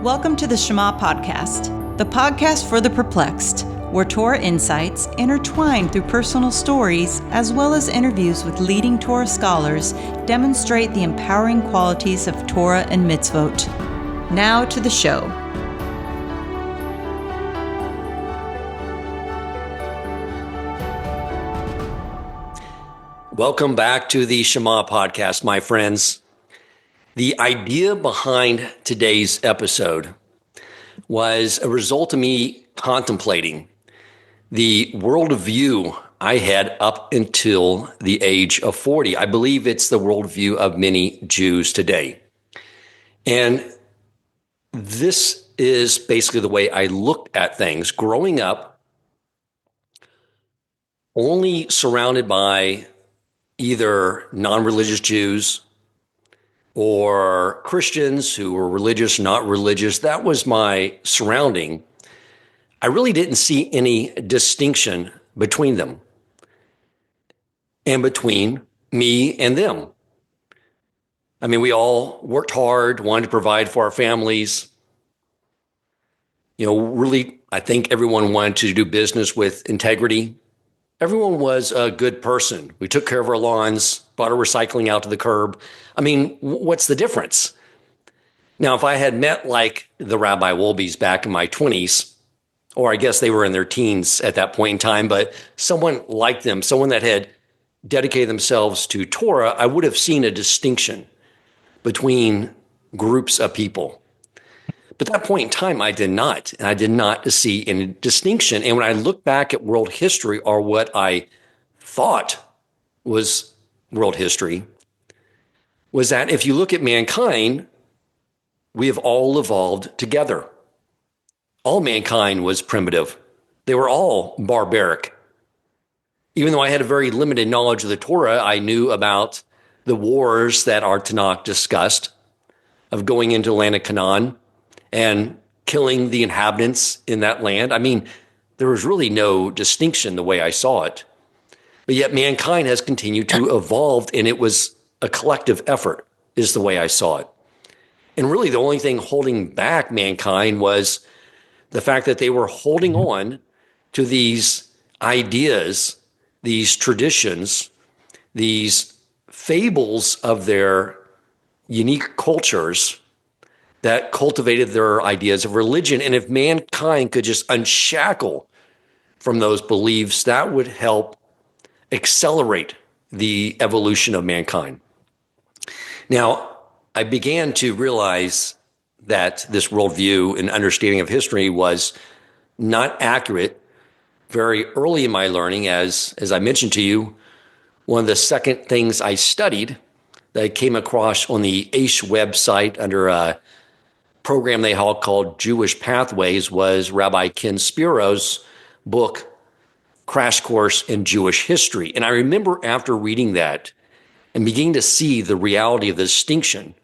Welcome to the Shema Podcast, the podcast for the perplexed, where Torah insights, intertwined through personal stories, as well as interviews with leading Torah scholars, demonstrate the empowering qualities of Torah and mitzvot. Now to the show. Welcome back to the Shema Podcast, my friends. The idea behind today's episode was a result of me contemplating the worldview I had up until the age of 40. I believe it's the worldview of many Jews today. And this is basically the way I looked at things. Growing up, only surrounded by either non-religious Jews or Christians who were religious, not religious. That was my surrounding. I really didn't see any distinction between them and between me and them. I mean, we all worked hard, wanted to provide for our families. Really, I think everyone wanted to do business with integrity. Everyone was a good person. We took care of our lawns, brought our recycling out to the curb. I mean, what's the difference? Now, if I had met like the Rabbi Wolbes back in my 20s, or I guess they were in their teens at that point in time, but someone like them, someone that had dedicated themselves to Torah, I would have seen a distinction between groups of people. But at that point in time, I did not. And I did not see any distinction. And when I look back at world history, or what I thought was world history, was that if you look at mankind, we have all evolved together. All mankind was primitive. They were all barbaric. Even though I had a very limited knowledge of the Torah, I knew about the wars that our Tanakh discussed of going into the land of Canaan and killing the inhabitants in that land. I mean, there was really no distinction the way I saw it. But yet mankind has continued to evolve, and it was a collective effort, is the way I saw it. And really the only thing holding back mankind was the fact that they were holding on to these ideas, these traditions, these fables of their unique cultures that cultivated their ideas of religion. And if mankind could just unshackle from those beliefs, that would help accelerate the evolution of mankind. Now, I began to realize that this worldview and understanding of history was not accurate very early in my learning. As I mentioned to you, one of the second things I studied that I came across on the AISH website under a program they had called Jewish Pathways was Rabbi Ken Spiro's book, Crash Course in Jewish History. And I remember after reading that and beginning to see the reality of the distinction,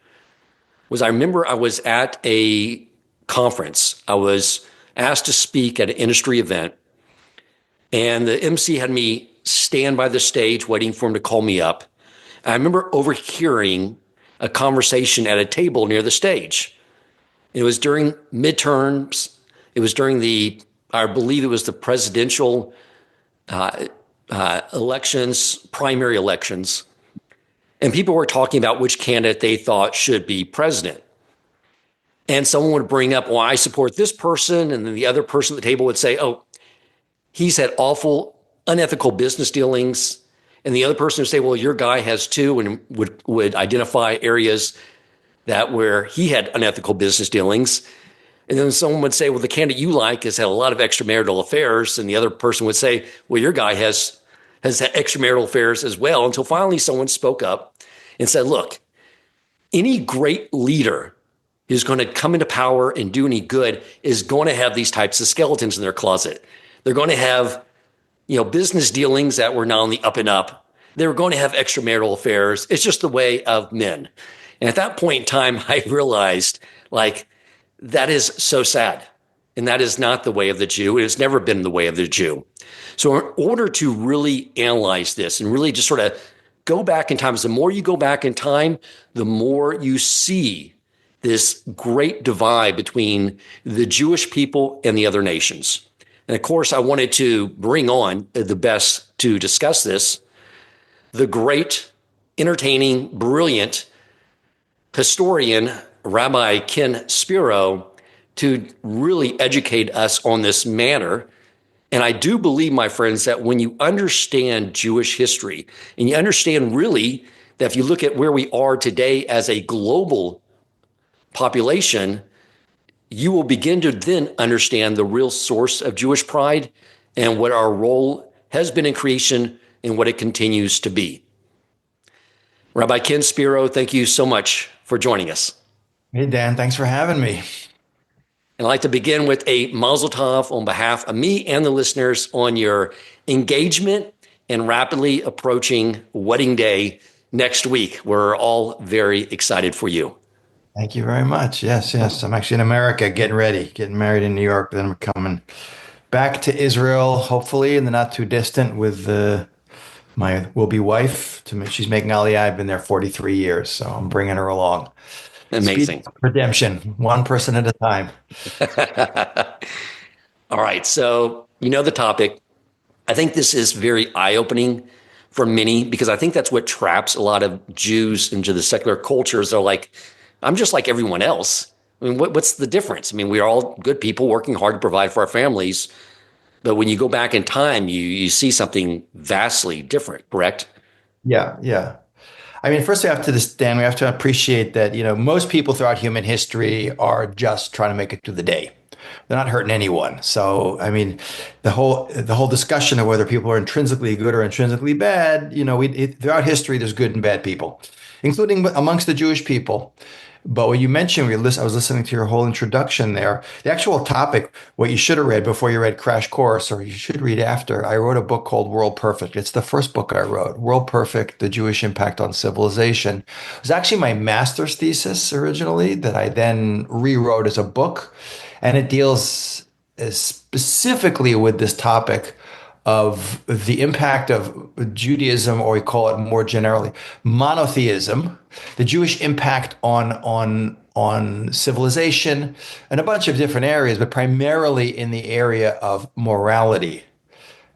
I remember I was at a conference. I was asked to speak at an industry event, and the MC had me stand by the stage waiting for him to call me up. I remember overhearing a conversation at a table near the stage. It was during midterms. It was during I believe it was the presidential elections, primary elections. And people were talking about which candidate they thought should be president. And someone would bring up, well, I support this person. And then the other person at the table would say, oh, he's had awful, unethical business dealings. And the other person would say, well, your guy has too, and would identify areas where he had unethical business dealings. And then someone would say, well, the candidate you like has had a lot of extramarital affairs. And the other person would say, well, your guy has had extramarital affairs as well. Until finally someone spoke up and said, look, any great leader who's going to come into power and do any good is going to have these types of skeletons in their closet. They're going to have, business dealings that were not on the up and up. They were going to have extramarital affairs. It's just the way of men. And at that point in time, I realized, that is so sad. And that is not the way of the Jew. It has never been the way of the Jew. So in order to really analyze this and really just sort of go back in time, the more you go back in time, the more you see this great divide between the Jewish people and the other nations. And of course, I wanted to bring on the best to discuss this, the great, entertaining, brilliant historian, Rabbi Ken Spiro, to really educate us on this matter. And I do believe, my friends, that when you understand Jewish history and you understand really that if you look at where we are today as a global population, you will begin to then understand the real source of Jewish pride and what our role has been in creation and what it continues to be. Rabbi Ken Spiro, thank you so much for joining us. Hey, Dan, thanks for having me. And I'd like to begin with a mazel tov on behalf of me and the listeners on your engagement and rapidly approaching wedding day next week. We're all very excited for you. Thank you very much. Yes. I'm actually in America getting ready, getting married in New York. Then I'm coming back to Israel, hopefully in the not too distant with my will-be wife. She's making Aliyah. I've been there 43 years, so I'm bringing her along. Amazing. Speed redemption, one person at a time. All right. So, you know the topic. I think this is very eye-opening for many because I think that's what traps a lot of Jews into the secular cultures. They're like, I'm just like everyone else. I mean, what's the difference? I mean, we're all good people working hard to provide for our families. But when you go back in time, you see something vastly different, correct? Yeah. I mean, first we have to appreciate that, most people throughout human history are just trying to make it through the day. They're not hurting anyone. So, I mean, the whole discussion of whether people are intrinsically good or intrinsically bad, throughout history, there's good and bad people, including amongst the Jewish people. But what you mentioned, I was listening to your whole introduction there. The actual topic, what you should have read before you read Crash Course, or you should read after, I wrote a book called WorldPerfect. It's the first book I wrote, WorldPerfect, The Jewish Impact on Civilization. It was actually my master's thesis originally that I then rewrote as a book. And it deals specifically with this topic of the impact of Judaism, or we call it more generally monotheism, the Jewish impact on civilization, and a bunch of different areas, but primarily in the area of morality,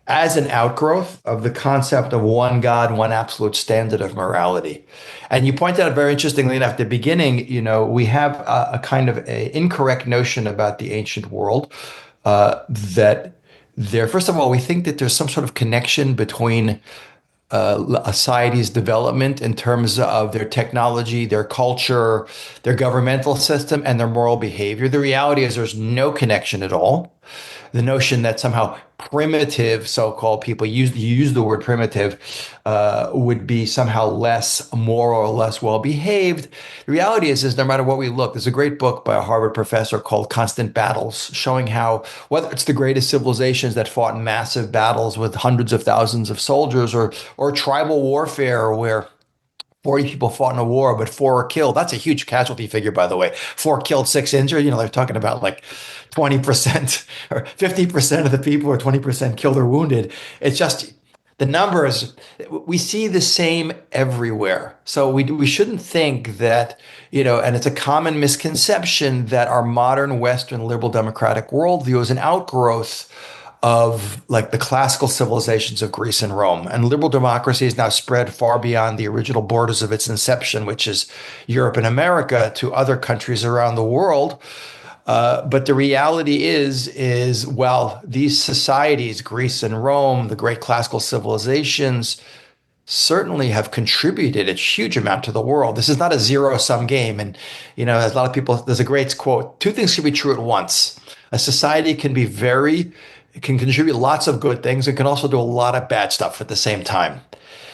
as an outgrowth of the concept of one God, one absolute standard of morality. And you pointed out very interestingly enough, at the beginning, we have a kind of a incorrect notion about the ancient world, first of all, we think that there's some sort of connection between a society's development in terms of their technology, their culture, their governmental system, and their moral behavior. The reality is there's no connection at all. The notion that somehow primitive so-called people, you use the word primitive, would be somehow less moral or less well-behaved. The reality is no matter what we look, there's a great book by a Harvard professor called Constant Battles, showing how whether it's the greatest civilizations that fought massive battles with hundreds of thousands of soldiers, or tribal warfare where 40 people fought in a war, but 4 were killed. That's a huge casualty figure, by the way. 4 killed, 6 injured. They're talking about like 20% or 50% of the people, or 20% killed or wounded. It's just the numbers. We see the same everywhere. So we shouldn't think that, and it's a common misconception that our modern Western liberal democratic worldview is an outgrowth of like the classical civilizations of Greece and Rome. And liberal democracy is now spread far beyond the original borders of its inception, which is Europe and America, to other countries around the world. But the reality is while these societies, Greece and Rome, the great classical civilizations, certainly have contributed a huge amount to the world. This is not a zero-sum game. And, as a lot of people, there's a great quote, 2 things can be true at once. A society can contribute lots of good things. It can also do a lot of bad stuff at the same time.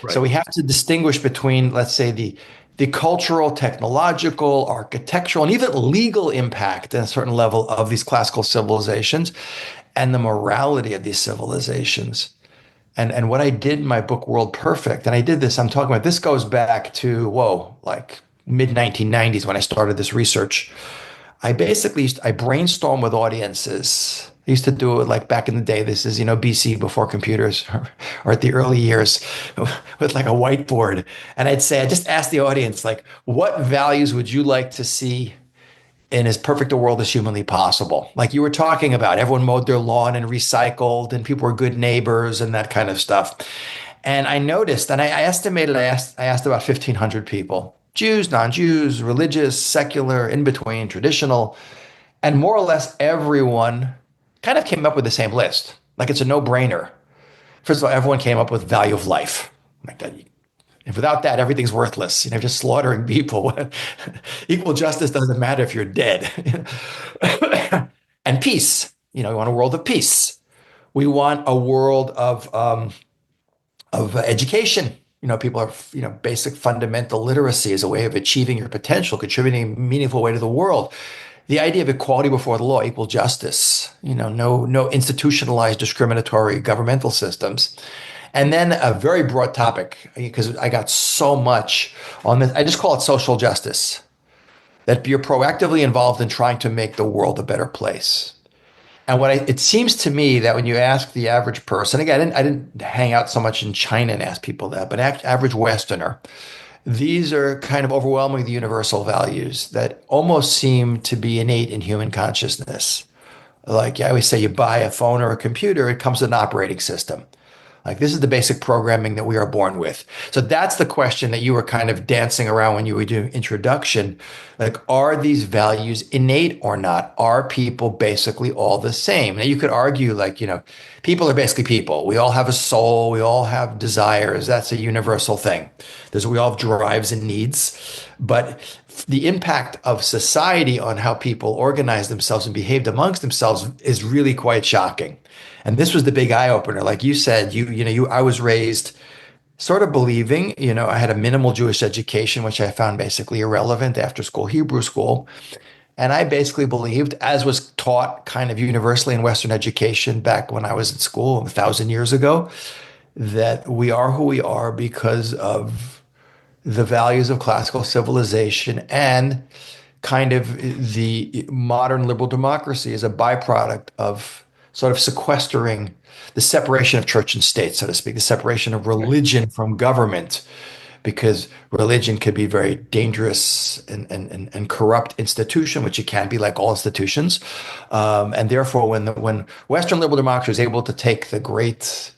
Right. So we have to distinguish between, let's say, the cultural, technological, architectural, and even legal impact at a certain level of these classical civilizations, and the morality of these civilizations. And what I did in my book, WorldPerfect, and I did this, I'm talking about, this goes back to, like mid-1990s when I started this research. I brainstormed with audiences. I used to do it like back in the day. This is, BC, before computers, or at the early years, with like a whiteboard. And I just ask the audience, like, what values would you like to see in as perfect a world as humanly possible. Like you were talking about, everyone mowed their lawn and recycled, and people were good neighbors and that kind of stuff. And I noticed, and I estimated, I asked about 1,500 people, Jews, non-Jews, religious, secular, in between, traditional, and more or less everyone kind of came up with the same list. Like it's a no-brainer. First of all, everyone came up with value of life. Like that, and without that, everything's worthless. Just slaughtering people. Equal justice doesn't matter if you're dead. And peace. We want a world of peace. We want a world of education. People are, basic fundamental literacy is a way of achieving your potential, contributing in a meaningful way to the world. The idea of equality before the law, equal justice, no institutionalized discriminatory governmental systems. And then a very broad topic, because I got so much on this. I just call it social justice, that you're proactively involved in trying to make the world a better place. And it seems to me that when you ask the average person, again, I didn't hang out so much in China and ask people that, but average Westerner, these are kind of overwhelmingly the universal values that almost seem to be innate in human consciousness. Like I always say, you buy a phone or a computer, it comes with an operating system. Like this is the basic programming that we are born with. So that's the question that you were kind of dancing around when you were doing introduction. Like, are these values innate or not? Are people basically all the same? Now you could argue like, people are basically people. We all have a soul. We all have desires. That's a universal thing. We all have drives and needs. But the impact of society on how people organize themselves and behaved amongst themselves is really quite shocking. And this was the big eye opener. Like you said, I was raised sort of believing, I had a minimal Jewish education, which I found basically irrelevant after school, Hebrew school. And I basically believed, as was taught kind of universally in Western education back when I was at school 1,000 years ago, that we are who we are because of the values of classical civilization, and kind of the modern liberal democracy is a byproduct of sort of sequestering the separation of church and state, so to speak, the separation of religion from government, because religion could be very dangerous and corrupt institution, which it can be, like all institutions. And therefore, when Western liberal democracy is able to take the great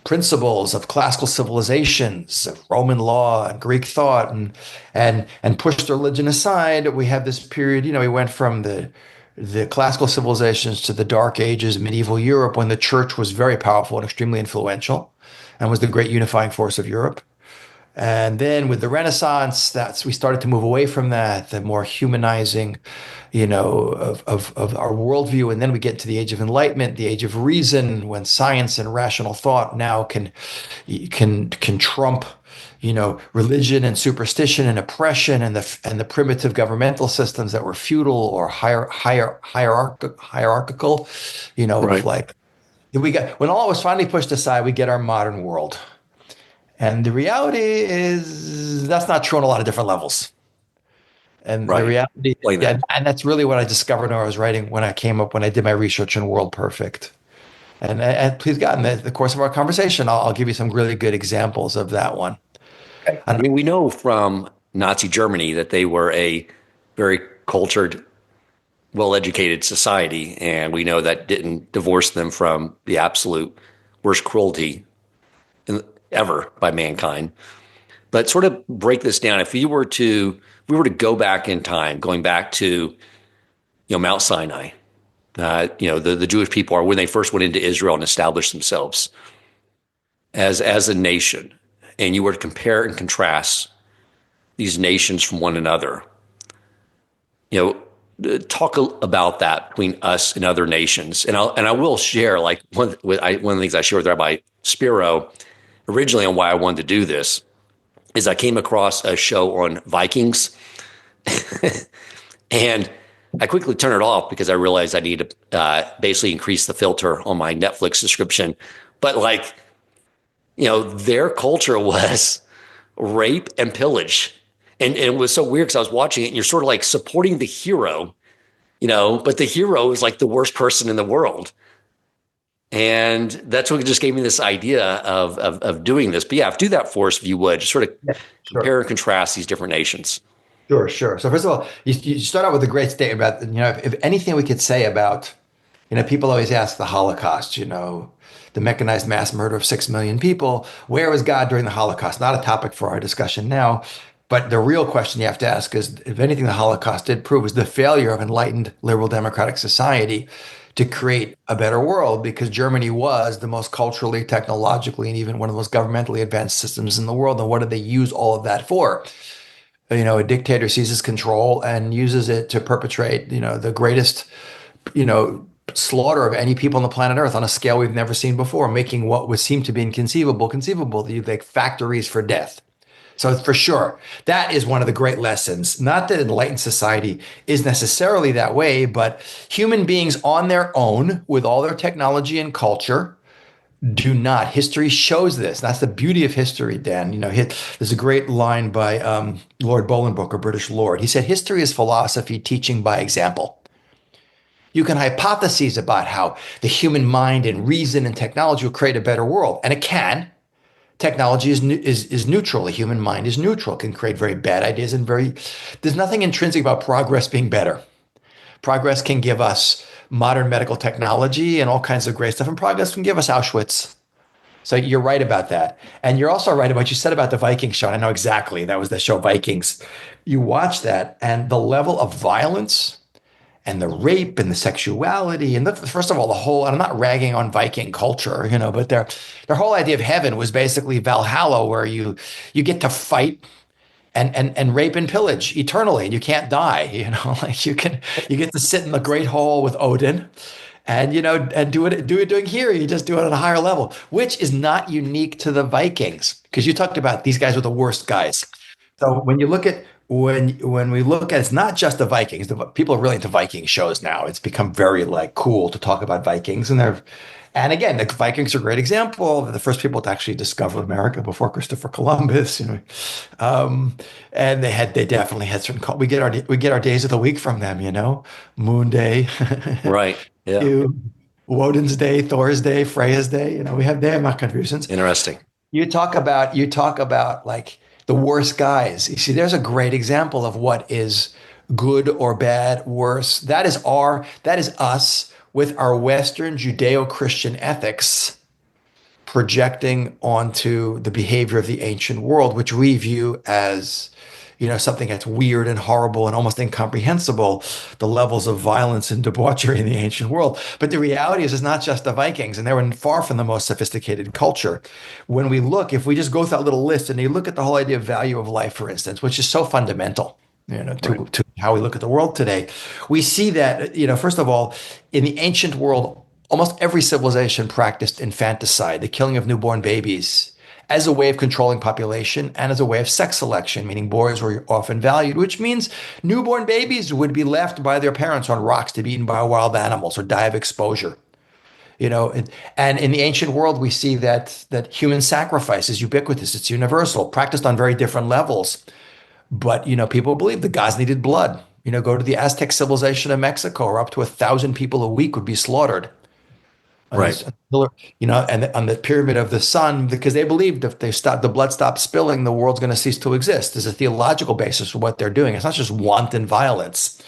principles of classical civilizations, of Roman law and Greek thought, and push the religion aside, we have this period, we went from the classical civilizations to the Dark Ages, medieval Europe, when the church was very powerful and extremely influential and was the great unifying force of Europe. And then with the Renaissance, we started to move away from that, the more humanizing, of our worldview. And then we get to the Age of Enlightenment, the Age of Reason, when science and rational thought now can trump, religion and superstition and oppression and the primitive governmental systems that were feudal or hierarchical, Right. like when all was finally pushed aside, we get our modern world. And the reality is that's not true on a lot of different levels. And Right. the reality, Explain that. and that's really what I discovered when I was writing, when I did my research on WorldPerfect. And please God, in the course of our conversation, I'll give you some really good examples of that one. I mean, we know from Nazi Germany that they were a very cultured, well-educated society, and we know that didn't divorce them from the absolute worst cruelty ever by mankind. But sort of break this down. If we were to go back in time, going back to Mount Sinai, the Jewish people are when they first went into Israel and established themselves as a nation, and you were to compare and contrast these nations from one another, talk about that between us and other nations. And I will share, like one of the things I shared with Rabbi Spiro originally on why I wanted to do this is I came across a show on Vikings and I quickly turned it off because I realized I need to basically increase the filter on my Netflix subscription. But their culture was rape and pillage. And it was so weird because I was watching it and you're sort of like supporting the hero, but the hero is like the worst person in the world. And that's what just gave me this idea of doing this. But yeah, do that for us if you would. Just sort of compare and contrast these different nations. Sure, sure. So first of all, you start out with a great statement about, if anything we could say about, people always ask the Holocaust, the mechanized mass murder of 6 million people. Where was God during the Holocaust? Not a topic for our discussion now. But the real question you have to ask is, if anything the Holocaust did prove was the failure of enlightened liberal democratic society to create a better world, because Germany was the most culturally, technologically, and even one of the most governmentally advanced systems in the world. And what did they use all of that for? A dictator seizes control and uses it to perpetrate, the greatest, slaughter of any people on the planet Earth on a scale we've never seen before, making what would seem to be inconceivable conceivable, like factories for death. So for sure, that is one of the great lessons. Not that enlightened society is necessarily that way, but human beings on their own, with all their technology and culture, do not. History shows this. That's the beauty of history, Dan. There's a great line by Lord Bolingbroke, a British lord. He said, "History is philosophy teaching by example." You can hypothesize about how the human mind and reason and technology will create a better world, and it can. Technology is neutral. The human mind is neutral, can create very bad ideas and there's nothing intrinsic about progress being better. Progress can give us modern medical technology and all kinds of great stuff, and progress can give us Auschwitz. So you're right about that. And you're also right about what you said about the Vikings show. And I know exactly. That was the show Vikings. You watch that, and the level of violence and the rape and the sexuality and first of all, I'm not ragging on Viking culture, but their whole idea of heaven was basically Valhalla, where you get to fight and rape and pillage eternally, and you can't die. Like you get to sit in the great hall with Odin, and and do it doing here. You just do it at a higher level, which is not unique to the Vikings, because you talked about these guys were the worst guys. So when you look at when we look at, it's not just the Vikings. The people are really into Viking shows now. It's become very like cool to talk about Vikings, and again, the Vikings are a great example. They're the first people to actually discover America before Christopher Columbus. And they definitely had certain. We get our days of the week from them. Moon Day, Right. Yeah. Woden's Day, Thor's Day, Freya's Day. They have not confusions. Interesting. You talk about like the worst guys. You see, there's a great example of what is good or bad, worse. That is us with our Western Judeo-Christian ethics projecting onto the behavior of the ancient world, which we view as, something that's weird and horrible and almost incomprehensible, the levels of violence and debauchery in the ancient world. But the reality is, it's not just the Vikings, and they were far from the most sophisticated culture. If we just go through that little list and you look at the whole idea of value of life, for instance, which is so fundamental, to how we look at the world today, we see that, first of all, in the ancient world, almost every civilization practiced infanticide, the killing of newborn babies, as a way of controlling population and as a way of sex selection, meaning boys were often valued, which means newborn babies would be left by their parents on rocks to be eaten by wild animals or die of exposure. And in the ancient world, we see that human sacrifice is ubiquitous. It's universal, practiced on very different levels. But, people believe the gods needed blood. Go to the Aztec civilization of Mexico, where up to 1,000 people a week would be slaughtered. Right. And on the pyramid of the sun, because they believed if the blood stops spilling, the world's going to cease to exist. There's a theological basis for what they're doing. It's not just wanton violence.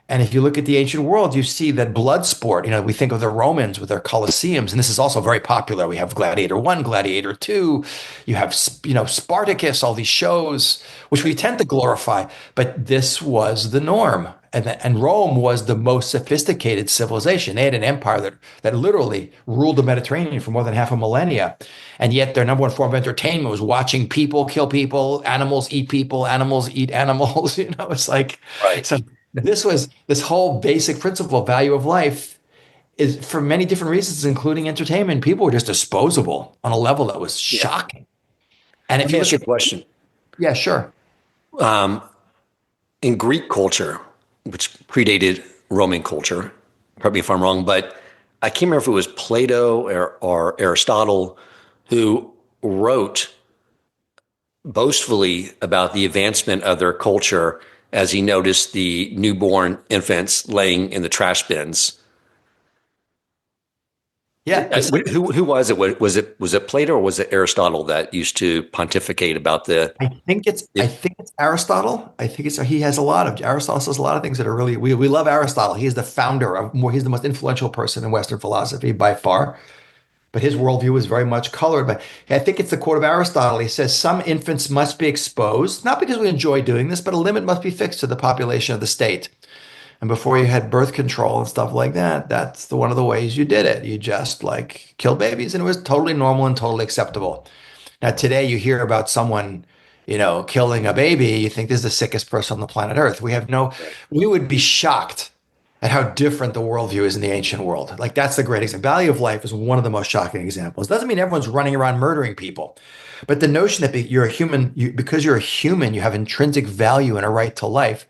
And if you look at the ancient world, you see that blood sport, we think of the Romans with their Colosseums, and this is also very popular. We have Gladiator 1, Gladiator 2, you have, Spartacus, all these shows, which we tend to glorify, but this was the norm. And Rome was the most sophisticated civilization. They had an empire that literally ruled the Mediterranean for more than half a millennia. And yet their number one form of entertainment was watching people kill people, animals eat animals. It's like, Right. So this whole basic principle, value of life, is for many different reasons, including entertainment. People were just disposable on a level that was shocking. And Let me ask you a question. Yeah, sure. In Greek culture, which predated Roman culture, correct me if I'm wrong, but I can't remember if it was Plato or Aristotle who wrote boastfully about the advancement of their culture as he noticed the newborn infants laying in the trash bins. Yeah. Who was it? Was it Plato or was it Aristotle that used to pontificate about the? I think it's Aristotle. I think he has a lot of Aristotle says a lot of things that are really we love Aristotle. He is the founder of more. He's the most influential person in Western philosophy by far. But his worldview is very much colored by. I think it's the quote of Aristotle. He says some infants must be exposed, not because we enjoy doing this, but a limit must be fixed to the population of the state. And before you had birth control and stuff like that, that's one of the ways you did it. You just like killed babies, and it was totally normal and totally acceptable. Now, today you hear about someone, killing a baby, you think this is the sickest person on the planet Earth. We would be shocked at how different the worldview is in the ancient world. Like that's the great example. Value of life is one of the most shocking examples. Doesn't mean everyone's running around murdering people, but the notion that you're a human, because you're a human, you have intrinsic value and a right to life,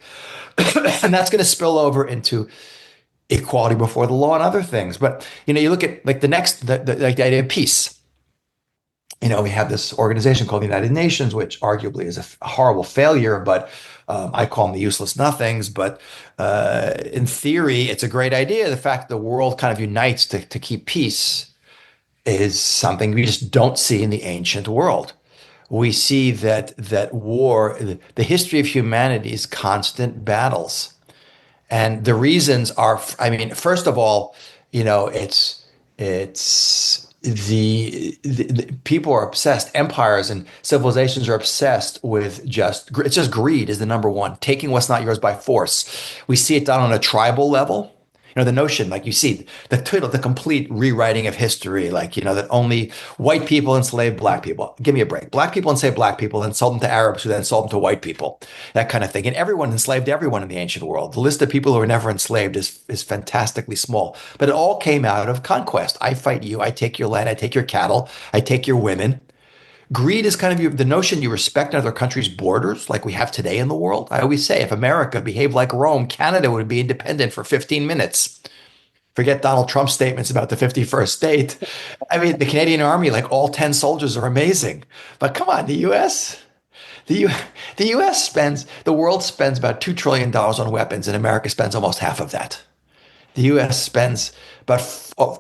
and that's going to spill over into equality before the law and other things. But you look at like like the idea of peace. We have this organization called the United Nations, which arguably is a horrible failure, but I call them the useless nothings. But in theory, it's a great idea. The fact that the world kind of unites to keep peace is something we just don't see in the ancient world. We see that war, the history of humanity is constant battles. And the reasons are, I mean, first of all, it's the people are obsessed. Empires and civilizations are obsessed with it's just greed is the number one, taking what's not yours by force. We see it done on a tribal level. The notion, like you see the complete rewriting of history, like, that only white people enslave black people. Give me a break. Black people enslave black people, then sold them to Arabs, who then sold them to white people, that kind of thing. And everyone enslaved everyone in the ancient world. The list of people who were never enslaved is fantastically small, but it all came out of conquest. I fight you. I take your land. I take your cattle. I take your women. Greed is kind of the notion you respect another country's borders, like we have today in the world. I always say, if America behaved like Rome, Canada would be independent for 15 minutes. Forget Donald Trump's statements about the 51st state. I mean, the Canadian Army, like all 10 soldiers are amazing. But come on, the U.S., the world spends about $2 trillion on weapons, and America spends almost half of that. The U.S. spends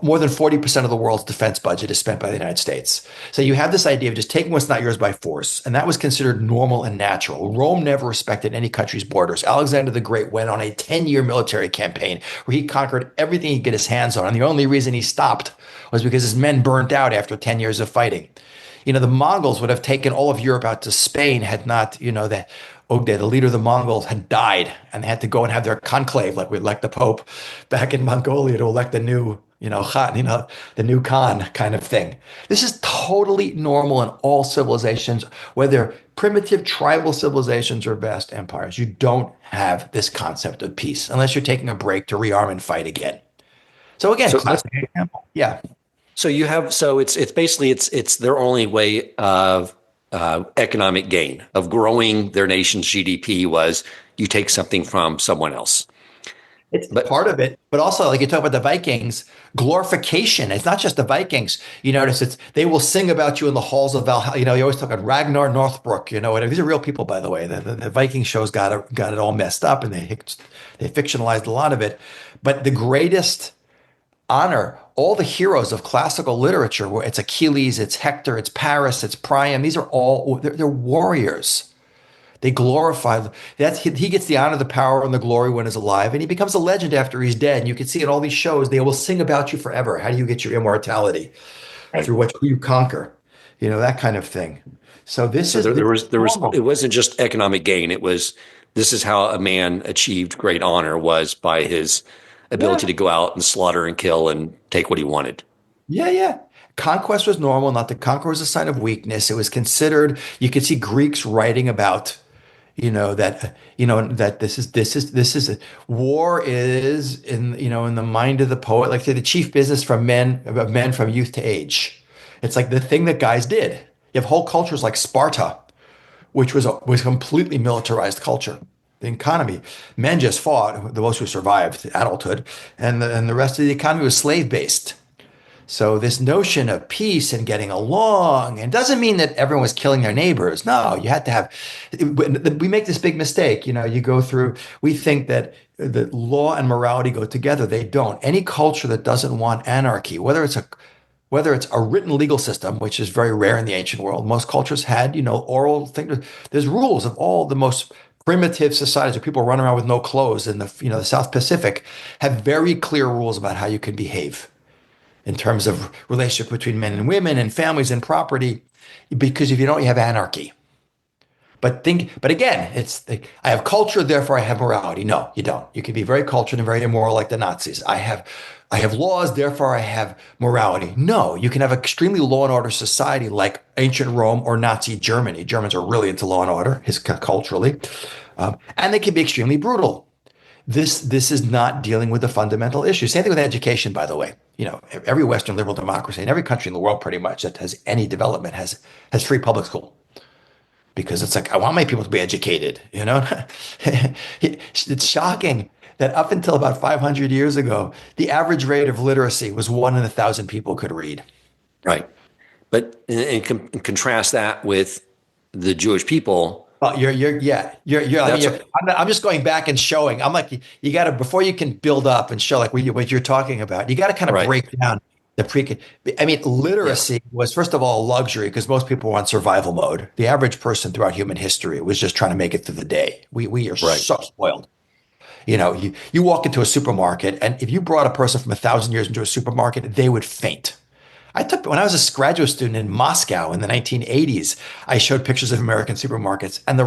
more than 40% of the world's defense budget is spent by the United States. So you have this idea of just taking what's not yours by force, and that was considered normal and natural. Rome never respected any country's borders. Alexander the Great went on a 10-year military campaign where he conquered everything he could get his hands on, and the only reason he stopped was because his men burnt out after 10 years of fighting. The Mongols would have taken all of Europe out to Spain had not, the leader of the Mongols had died, and they had to go and have their conclave, like we elect the Pope back in Mongolia to elect the new, Khan, the new Khan kind of thing. This is totally normal in all civilizations, whether primitive tribal civilizations or vast empires. You don't have this concept of peace unless you're taking a break to rearm and fight again. So again, classic example. Yeah. So it's basically it's their only way of economic gain, of growing their nation's GDP, was you take something from someone else. It's part of it, but also, like you talk about the Vikings, glorification. It's not just the Vikings. You notice they will sing about you in the halls of Valhalla. You always talk about Ragnar Northbrok. Whatever. These are real people, by the way. The Viking shows got it all messed up, and they fictionalized a lot of it. But the greatest honor, all the heroes of classical literature, where it's Achilles, it's Hector, it's Paris, it's Priam. These are all they're warriors. They glorify he gets the honor, the power, and the glory when he's alive, and he becomes a legend after he's dead. And you can see in all these shows, they will sing about you forever. How do you get your immortality? Right. Through what you conquer, that kind of thing. So it wasn't just economic gain. This is how a man achieved great honor, was by his ability to go out and slaughter and kill and take what he wanted. Yeah. Conquest was normal, not that conquer was a sign of weakness. It was considered, you could see Greeks writing about, that this is war is in the mind of the poet, like the chief business of men from youth to age. It's like the thing that guys did. You have whole cultures like Sparta, which was completely militarized culture. The economy, men just fought, those who survived adulthood, and the rest of the economy was slave based. So this notion of peace and getting along, and doesn't mean that everyone was killing their neighbors. No, you had to have. We make this big mistake. You go through. We think that law and morality go together. They don't. Any culture that doesn't want anarchy, whether it's a written legal system, which is very rare in the ancient world, most cultures had, oral things. There's rules of all the most primitive societies where people run around with no clothes in the South Pacific have very clear rules about how you can behave in terms of relationship between men and women and families and property, because if you don't, you have anarchy. But again, it's like, I have culture, therefore I have morality. No, you don't. You can be very cultured and very immoral like the Nazis. I have laws, therefore I have morality. No, you can have an extremely law and order society like ancient Rome or Nazi Germany. Germans are really into law and order, culturally, and they can be extremely brutal. This is not dealing with the fundamental issue. Same thing with education, by the way. Every Western liberal democracy and every country in the world pretty much that has any development has free public school. Because it's like, I want my people to be educated, It's shocking that up until about 500 years ago, the average rate of literacy was 1 in 1,000 people could read. Right. But and contrast that with the Jewish people. Well, I'm just going back and showing. I'm like, you got to, before you can build up and show like what you're talking about, you got to kind of break down literacy was, first of all, a luxury because most people were on survival mode. The average person throughout human history was just trying to make it through the day. We are so spoiled. You walk into a supermarket, and if you brought a person from 1,000 years into a supermarket, they would faint. When I was a graduate student in Moscow in the 1980s, I showed pictures of American supermarkets, and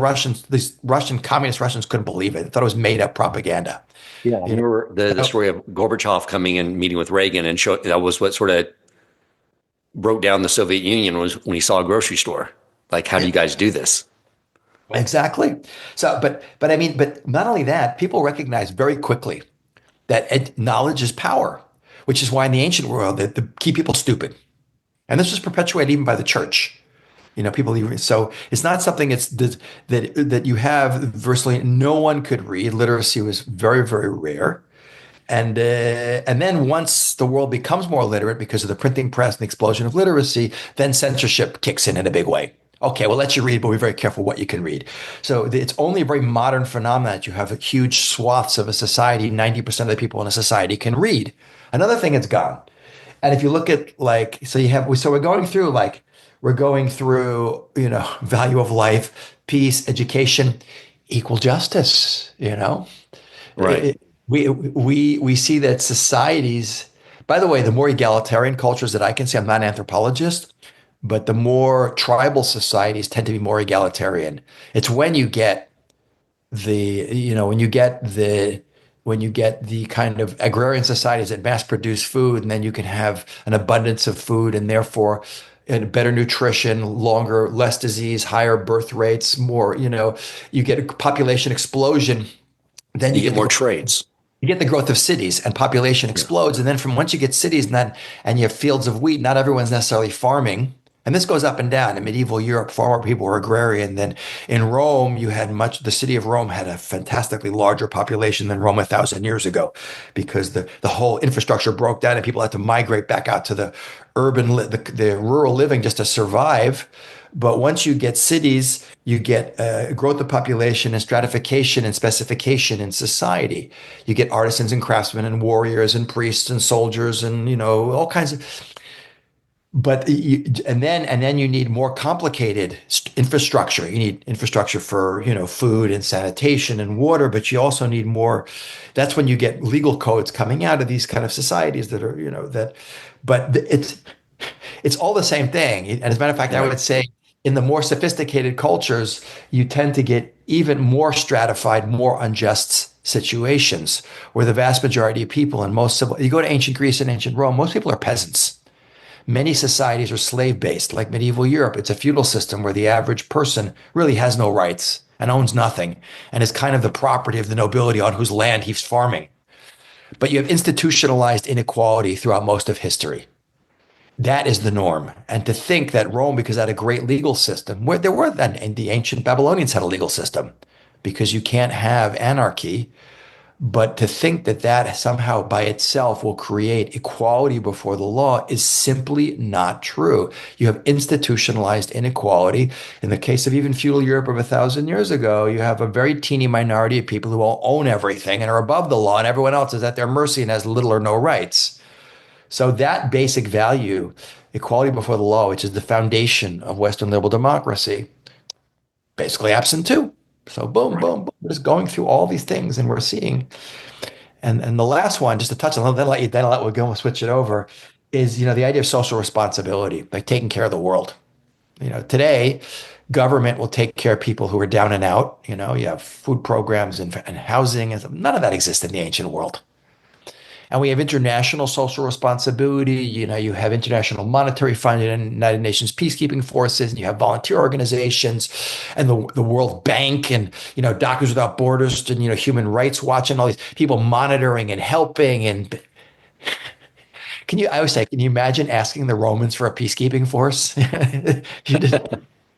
these communist Russians couldn't believe it. They thought it was made up propaganda. Yeah, I remember the story of Gorbachev coming and meeting with Reagan, and that was what sort of broke down the Soviet Union was when he saw a grocery store. Like, how do you guys do this? Exactly. So, but not only that, people recognize very quickly that knowledge is power, which is why in the ancient world they keep people stupid, and this was perpetuated even by the church. So it's not something that you have virtually no one could read. Literacy was very, very rare. And then once the world becomes more literate because of the printing press and the explosion of literacy, then censorship kicks in a big way. Okay, we'll let you read, but be very careful what you can read. So it's only a very modern phenomenon that you have huge swaths of a society, 90% of the people in a society can read. Another thing is gone. And if you look at we're going through, value of life, peace, education, equal justice, Right. We see that societies, by the way, the more egalitarian cultures that I can see, I'm not an anthropologist, but the more tribal societies tend to be more egalitarian. It's when you get when you get the kind of agrarian societies that mass produce food, and then you can have an abundance of food and therefore better nutrition, less disease, higher birth rates, more, you get a population explosion. Then you get more trades. You get the growth of cities and population explodes. And then once you get cities and you have fields of wheat, not everyone's necessarily farming. And this goes up and down. In medieval Europe, far more people were agrarian. Then in Rome, the city of Rome had a fantastically larger population than Rome 1,000 years ago, because the whole infrastructure broke down and people had to migrate back out to the the rural living just to survive. But once you get cities, you get growth of population and stratification and specification in society. You get artisans and craftsmen and warriors and priests and soldiers and, all kinds of. But and then you need more complicated infrastructure. You need infrastructure for, food and sanitation and water, but you also need more. That's when you get legal codes coming out of these kind of societies that are, but it's all the same thing. And as a matter of fact, I would say in the more sophisticated cultures, you tend to get even more stratified, more unjust situations where the vast majority of people you go to ancient Greece and ancient Rome, most people are peasants. Many societies are slave-based, like medieval Europe. It's a feudal system where the average person really has no rights and owns nothing and is kind of the property of the nobility on whose land he's farming. But you have institutionalized inequality throughout most of history. That is the norm. And to think that Rome, because it had a great legal system, and the ancient Babylonians had a legal system, because you can't have anarchy But to think that that somehow by itself will create equality before the law is simply not true. You have institutionalized inequality. In the case of even feudal Europe of 1,000 years ago, you have a very teeny minority of people who all own everything and are above the law, and everyone else is at their mercy and has little or no rights. So that basic value, equality before the law, which is the foundation of Western liberal democracy, basically absent too. So boom, boom, boom, just going through all these things, and we're seeing. And the last one, just to touch on, then I'll let we go switch it over, is the idea of social responsibility, like taking care of the world. Today, government will take care of people who are down and out. You have food programs and housing, and none of that exists in the ancient world. And we have international social responsibility. You have International Monetary Fund and United Nations peacekeeping forces, and you have volunteer organizations and the World Bank and, Doctors Without Borders and, Human Rights Watch and all these people monitoring and helping. And I always say, can you imagine asking the Romans for a peacekeeping force? You just,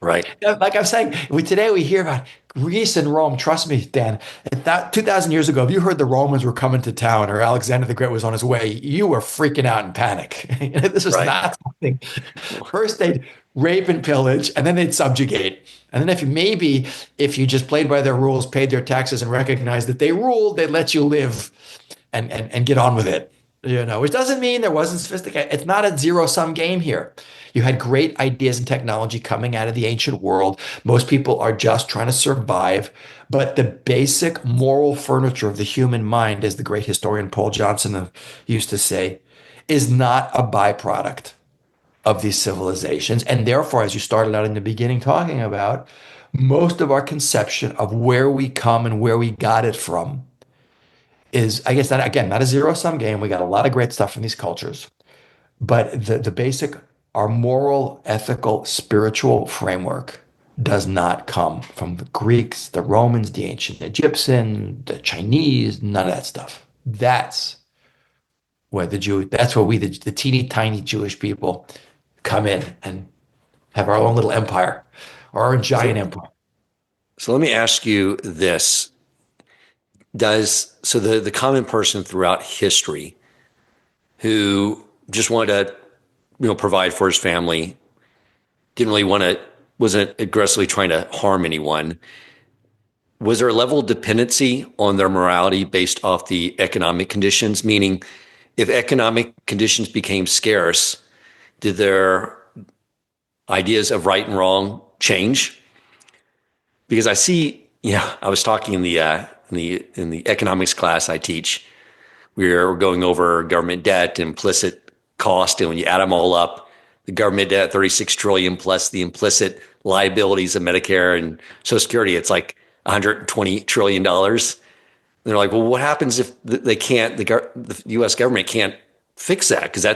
Right. like I'm saying, today we hear about Greece and Rome. Trust me, Dan, that 2,000 years ago, if you heard the Romans were coming to town or Alexander the Great was on his way, you were freaking out in panic. This was Right. not something. First, they'd rape and pillage, and then they'd subjugate. And then if you just played by their rules, paid their taxes, and recognized that they ruled, they'd let you live and get on with it. Which doesn't mean there wasn't sophisticated. It's not a zero-sum game here. You had great ideas and technology coming out of the ancient world. Most people are just trying to survive. But the basic moral furniture of the human mind, as the great historian Paul Johnson used to say, is not a byproduct of these civilizations. And therefore, as you started out in the beginning talking about, most of our conception of where we come and where we got it from is, I guess, not a zero-sum game. We got a lot of great stuff from these cultures. But the basic, our moral, ethical, spiritual framework does not come from the Greeks, the Romans, the ancient Egyptians, the Chinese, none of that stuff. That's where the teeny tiny Jewish people come in and have our own little empire, or our giant empire. So let me ask you this. The common person throughout history who just wanted to, provide for his family, wasn't aggressively trying to harm anyone. Was there a level of dependency on their morality based off the economic conditions? Meaning, if economic conditions became scarce, did their ideas of right and wrong change? Because I see, I was talking in the economics class I teach. We're going over government debt, implicit cost, and when you add them all up, the government debt, 36 trillion plus the implicit liabilities of Medicare and Social Security, it's like $120 trillion. And they're like, well, what happens if the U.S. government can't fix that? Because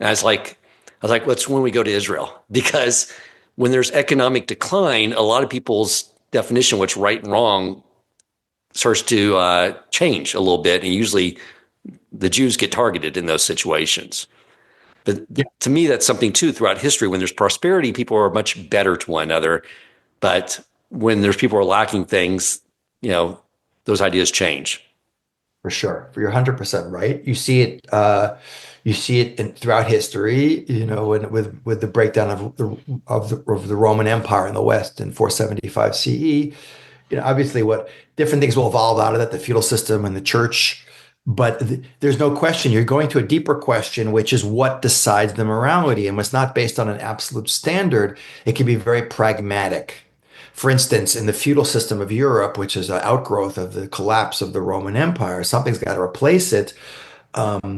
I was like, that's when we go to Israel. Because when there's economic decline, a lot of people's definition of what's right and wrong starts to change a little bit. And usually the Jews get targeted in those situations. But to me, that's something too throughout history. When there's prosperity, people are much better to one another. But when there's people who are lacking things, those ideas change. For sure. You're 100% right. You see it. Throughout history. With the breakdown of the Roman Empire in the West in 475 CE. Obviously, what different things will evolve out of that, the feudal system and the church. But there's no question. You're going to a deeper question, which is what decides the morality, and it's not based on an absolute standard. It can be very pragmatic. For instance, in the feudal system of Europe, which is an outgrowth of the collapse of the Roman Empire, something's got to replace it. The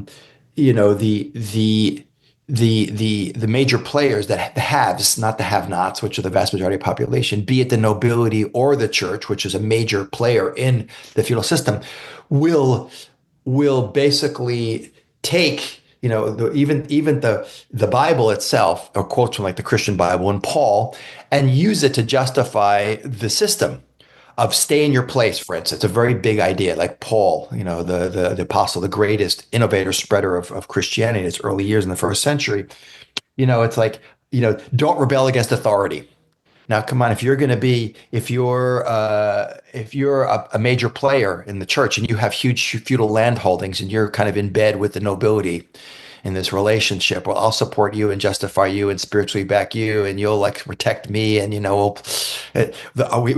major players, the haves, not the have-nots, which are the vast majority of the population, be it the nobility or the church, which is a major player in the feudal system, will basically take, even the Bible itself, or quotes from like the Christian Bible and Paul, and use it to justify the system of stay in your place, for instance. It's a very big idea, like Paul, the apostle, the greatest innovator, spreader of Christianity in its early years in the first century. It's like, don't rebel against authority. Now, come on, if you're a major player in the church and you have huge feudal land holdings and you're kind of in bed with the nobility in this relationship, well, I'll support you and justify you and spiritually back you, and you'll like protect me, and we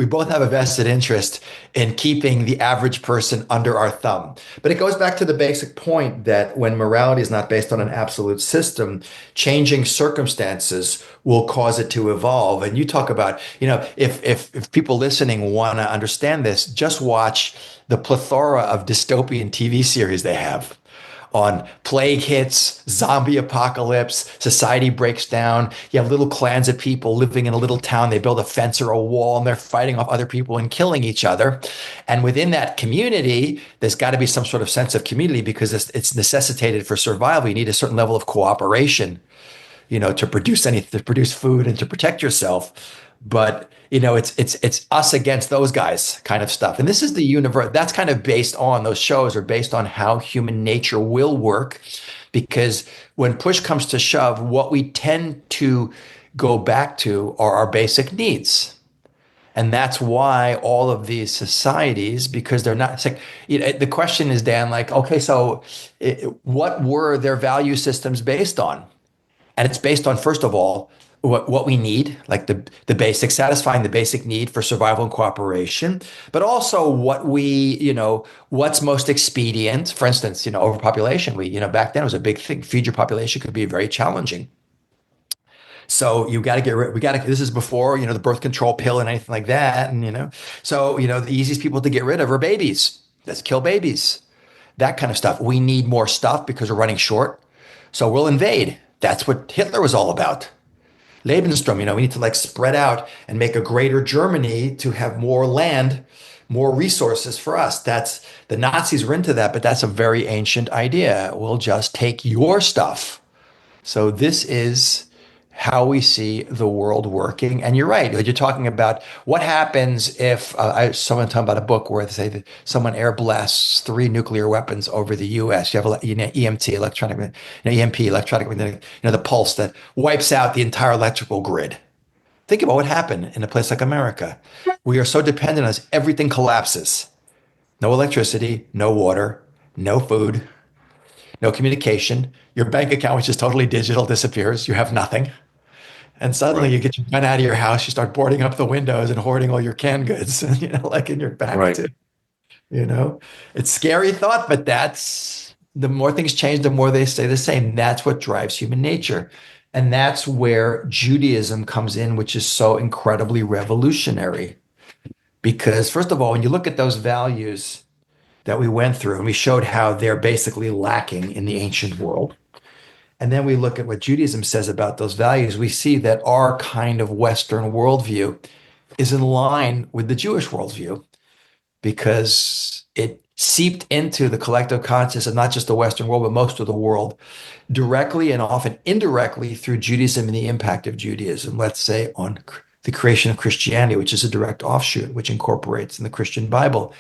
both have a vested interest in keeping the average person under our thumb. But it goes back to the basic point that when morality is not based on an absolute system, changing circumstances will cause it to evolve. And you talk about, if people listening want to understand this, just watch the plethora of dystopian TV series they have on plague hits, zombie apocalypse, society breaks down. You have little clans of people living in a little town. They build a fence or a wall and they're fighting off other people and killing each other. And within that community, there's got to be some sort of sense of community because it's necessitated for survival. You need a certain level of cooperation, to produce food and to protect yourself. But it's us against those guys kind of stuff. And this is the universe that's kind of based on those shows are based on how human nature will work. Because when push comes to shove, what we tend to go back to are our basic needs. And that's why all of these societies, because they're not, it's like, the question is, Dan, like, okay, so what were their value systems based on? And it's based on, first of all, what we need, like the basic, satisfying the basic need for survival and cooperation, but also what's most expedient. For instance, overpopulation. Back then it was a big thing. Feed your population could be very challenging. So you got to get rid. This is before the birth control pill and anything like that. And so the easiest people to get rid of are babies. Let's kill babies. That kind of stuff. We need more stuff because we're running short. So we'll invade. That's what Hitler was all about. Lebensraum, we need to like spread out and make a greater Germany to have more land, more resources for us. That's the Nazis were into that, but that's a very ancient idea. We'll just take your stuff. So this is how we see the world working. And you're right. You're talking about what happens if someone talking about a book where they say that someone air blasts 3 nuclear weapons over the U.S. You have EMT, electronic, EMP, electronic, the pulse that wipes out the entire electrical grid. Think about what happened in a place like America. We are so dependent on us, everything collapses. No electricity, no water, no food, no communication. Your bank account, which is totally digital, disappears. You have nothing. And suddenly you get your gun out of your house, you start boarding up the windows and hoarding all your canned goods, like in your back Right. too. It's a scary thought, but that's the more things change, the more they stay the same. That's what drives human nature. And that's where Judaism comes in, which is so incredibly revolutionary. Because first of all, when you look at those values that we went through, and we showed how they're basically lacking in the ancient world. And then we look at what Judaism says about those values. We see that our kind of Western worldview is in line with the Jewish worldview because it seeped into the collective consciousness of not just the Western world, but most of the world directly and often indirectly through Judaism and the impact of Judaism, let's say on the creation of Christianity, which is a direct offshoot, which incorporates in the Christian Bible,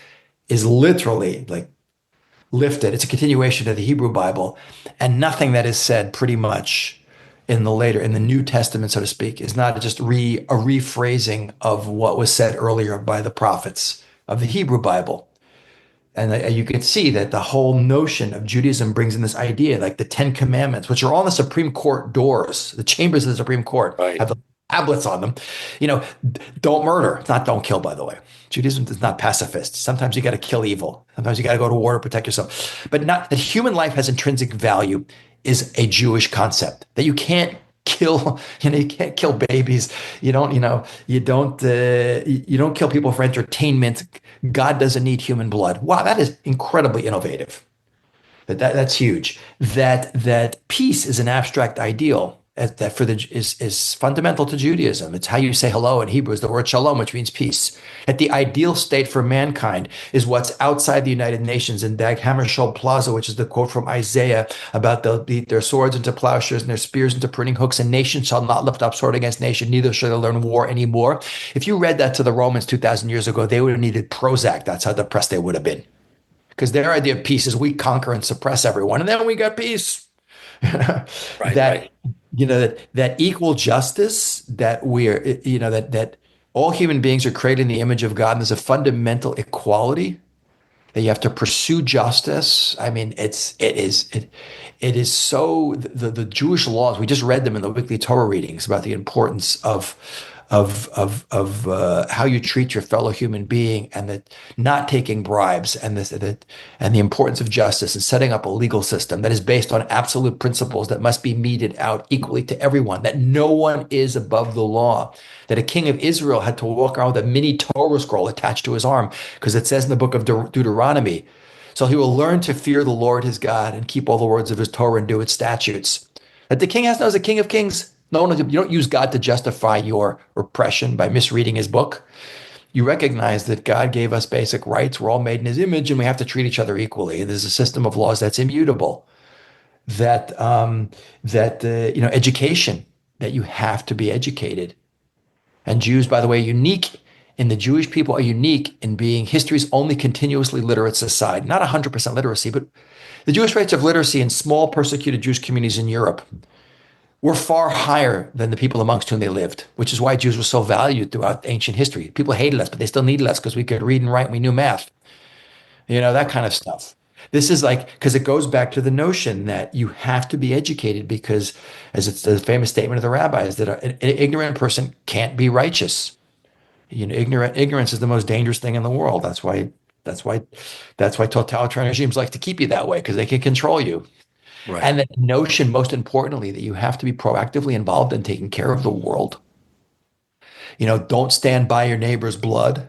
is literally like lifted. It's a continuation of the Hebrew Bible, and nothing that is said pretty much in the New Testament, so to speak, is not just a rephrasing of what was said earlier by the prophets of the Hebrew Bible. And you can see that the whole notion of Judaism brings in this idea, like the 10 Commandments, which are all in the Supreme Court doors, the chambers of the Supreme Court Right. have the tablets on them. Don't murder. It's not don't kill, by the way. Judaism is not pacifist. Sometimes you got to kill evil. Sometimes you got to go to war to protect yourself. But not that human life has intrinsic value is a Jewish concept that you can't kill. You can't kill babies. You don't kill people for entertainment. God doesn't need human blood. Wow, that is incredibly innovative. That's huge. That peace is an abstract ideal. That is fundamental to Judaism. It's how you say hello in Hebrew is the word shalom, which means peace. That the ideal state for mankind is what's outside the United Nations in Dag Hammarskjöld Plaza, which is the quote from Isaiah about they'll beat their swords into plowshares and their spears into pruning hooks, and nation shall not lift up sword against nation, neither shall they learn war anymore. If you read that to the Romans 2,000 years ago, they would have needed Prozac. That's how depressed they would have been. Because their idea of peace is we conquer and suppress everyone, and then we got peace. Right. That equal justice that we're that All human beings are created in the image of God, and there's a fundamental equality that you have to pursue justice. I mean, it is so the Jewish laws. We just read them in the weekly Torah readings about the importance of how you treat your fellow human being, and that not taking bribes, and and the importance of justice, and setting up a legal system that is based on absolute principles that must be meted out equally to everyone, that no one is above the law, that a king of Israel had to walk around with a mini Torah scroll attached to his arm, because it says in the book of Deuteronomy, so he will learn to fear the Lord his God and keep all the words of his Torah and do its statutes. That the king has to know as a king of kings. No, you don't use God to justify your oppression by misreading his book. You recognize that God gave us basic rights. We're all made in his image, and we have to treat each other equally. There's a system of laws that's immutable. Education, that you have to be educated. And Jews, by the way, the Jewish people are unique in being history's only continuously literate society. Not 100% literacy, but the Jewish rates of literacy in small persecuted Jewish communities in Europe were far higher than the people amongst whom they lived, which is why Jews were so valued throughout ancient history. People hated us, but they still needed us because we could read and write and we knew math. That kind of stuff. This is because it goes back to the notion that you have to be educated, because, as it's the famous statement of the rabbis, that an ignorant person can't be righteous. Ignorance is the most dangerous thing in the world. That's why totalitarian regimes like to keep you that way, because they can control you. Right. And the notion, most importantly, that you have to be proactively involved in taking care of the world. Don't stand by your neighbor's blood.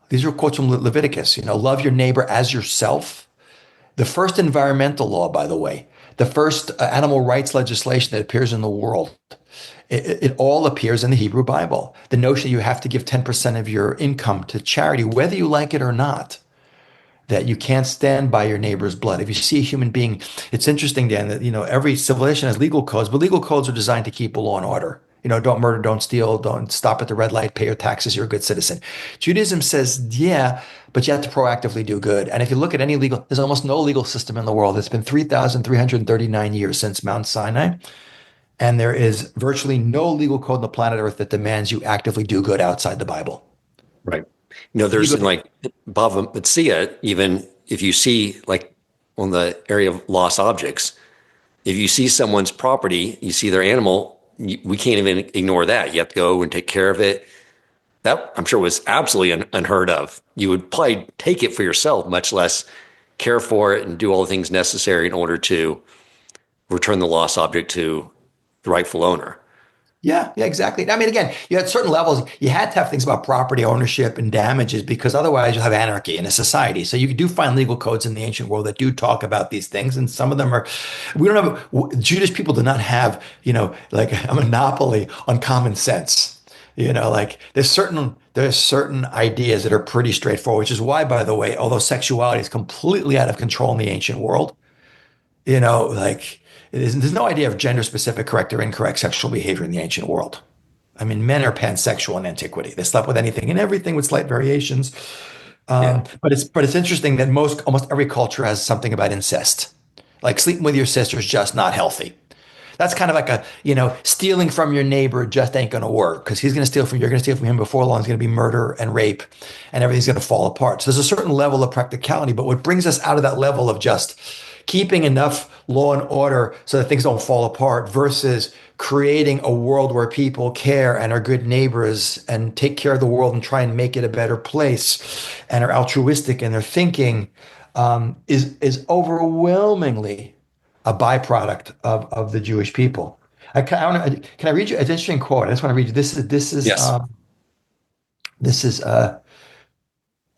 These are quotes from Leviticus. Love your neighbor as yourself. The first environmental law, by the way, the first animal rights legislation that appears in the world, it all appears in the Hebrew Bible. The notion that you have to give 10% of your income to charity, whether you like it or not. That you can't stand by your neighbor's blood. If you see a human being, it's interesting, Dan, that every civilization has legal codes, but legal codes are designed to keep a law and order. Don't murder, don't steal, don't stop at the red light, pay your taxes, you're a good citizen. Judaism says, yeah, but you have to proactively do good. And if you look at there's almost no legal system in the world. It's been 3,339 years since Mount Sinai, and there is virtually no legal code on the planet Earth that demands you actively do good outside the Bible. Right. There's Bava Metzia, even if you see on the area of lost objects, if you see someone's property, you see their animal, we can't even ignore that. You have to go and take care of it. That, I'm sure, was absolutely unheard of. You would probably take it for yourself, much less care for it and do all the things necessary in order to return the lost object to the rightful owner. Yeah, exactly. I mean, again, you had certain levels. You had to have things about property ownership and damages, because otherwise you'll have anarchy in a society. So you do find legal codes in the ancient world that do talk about these things, and some of them are. Jewish people do not have a monopoly on common sense. There's certain ideas that are pretty straightforward, which is why, by the way, although sexuality is completely out of control in the ancient world, there's no idea of gender-specific correct or incorrect sexual behavior in the ancient world. I mean, men are pansexual in antiquity. They slept with anything and everything with slight variations. But it's interesting that almost every culture has something about incest. Like sleeping with your sister is just not healthy. That's kind of like stealing from your neighbor just ain't going to work, because you're going to steal from him. Before long, it's going to be murder and rape, and everything's going to fall apart. So there's a certain level of practicality, but what brings us out of that level of just keeping enough law and order so that things don't fall apart, versus creating a world where people care and are good neighbors and take care of the world and try and make it a better place and are altruistic in their thinking, is overwhelmingly a byproduct of the Jewish people. Can I read you an interesting quote? I just want to read you. This is a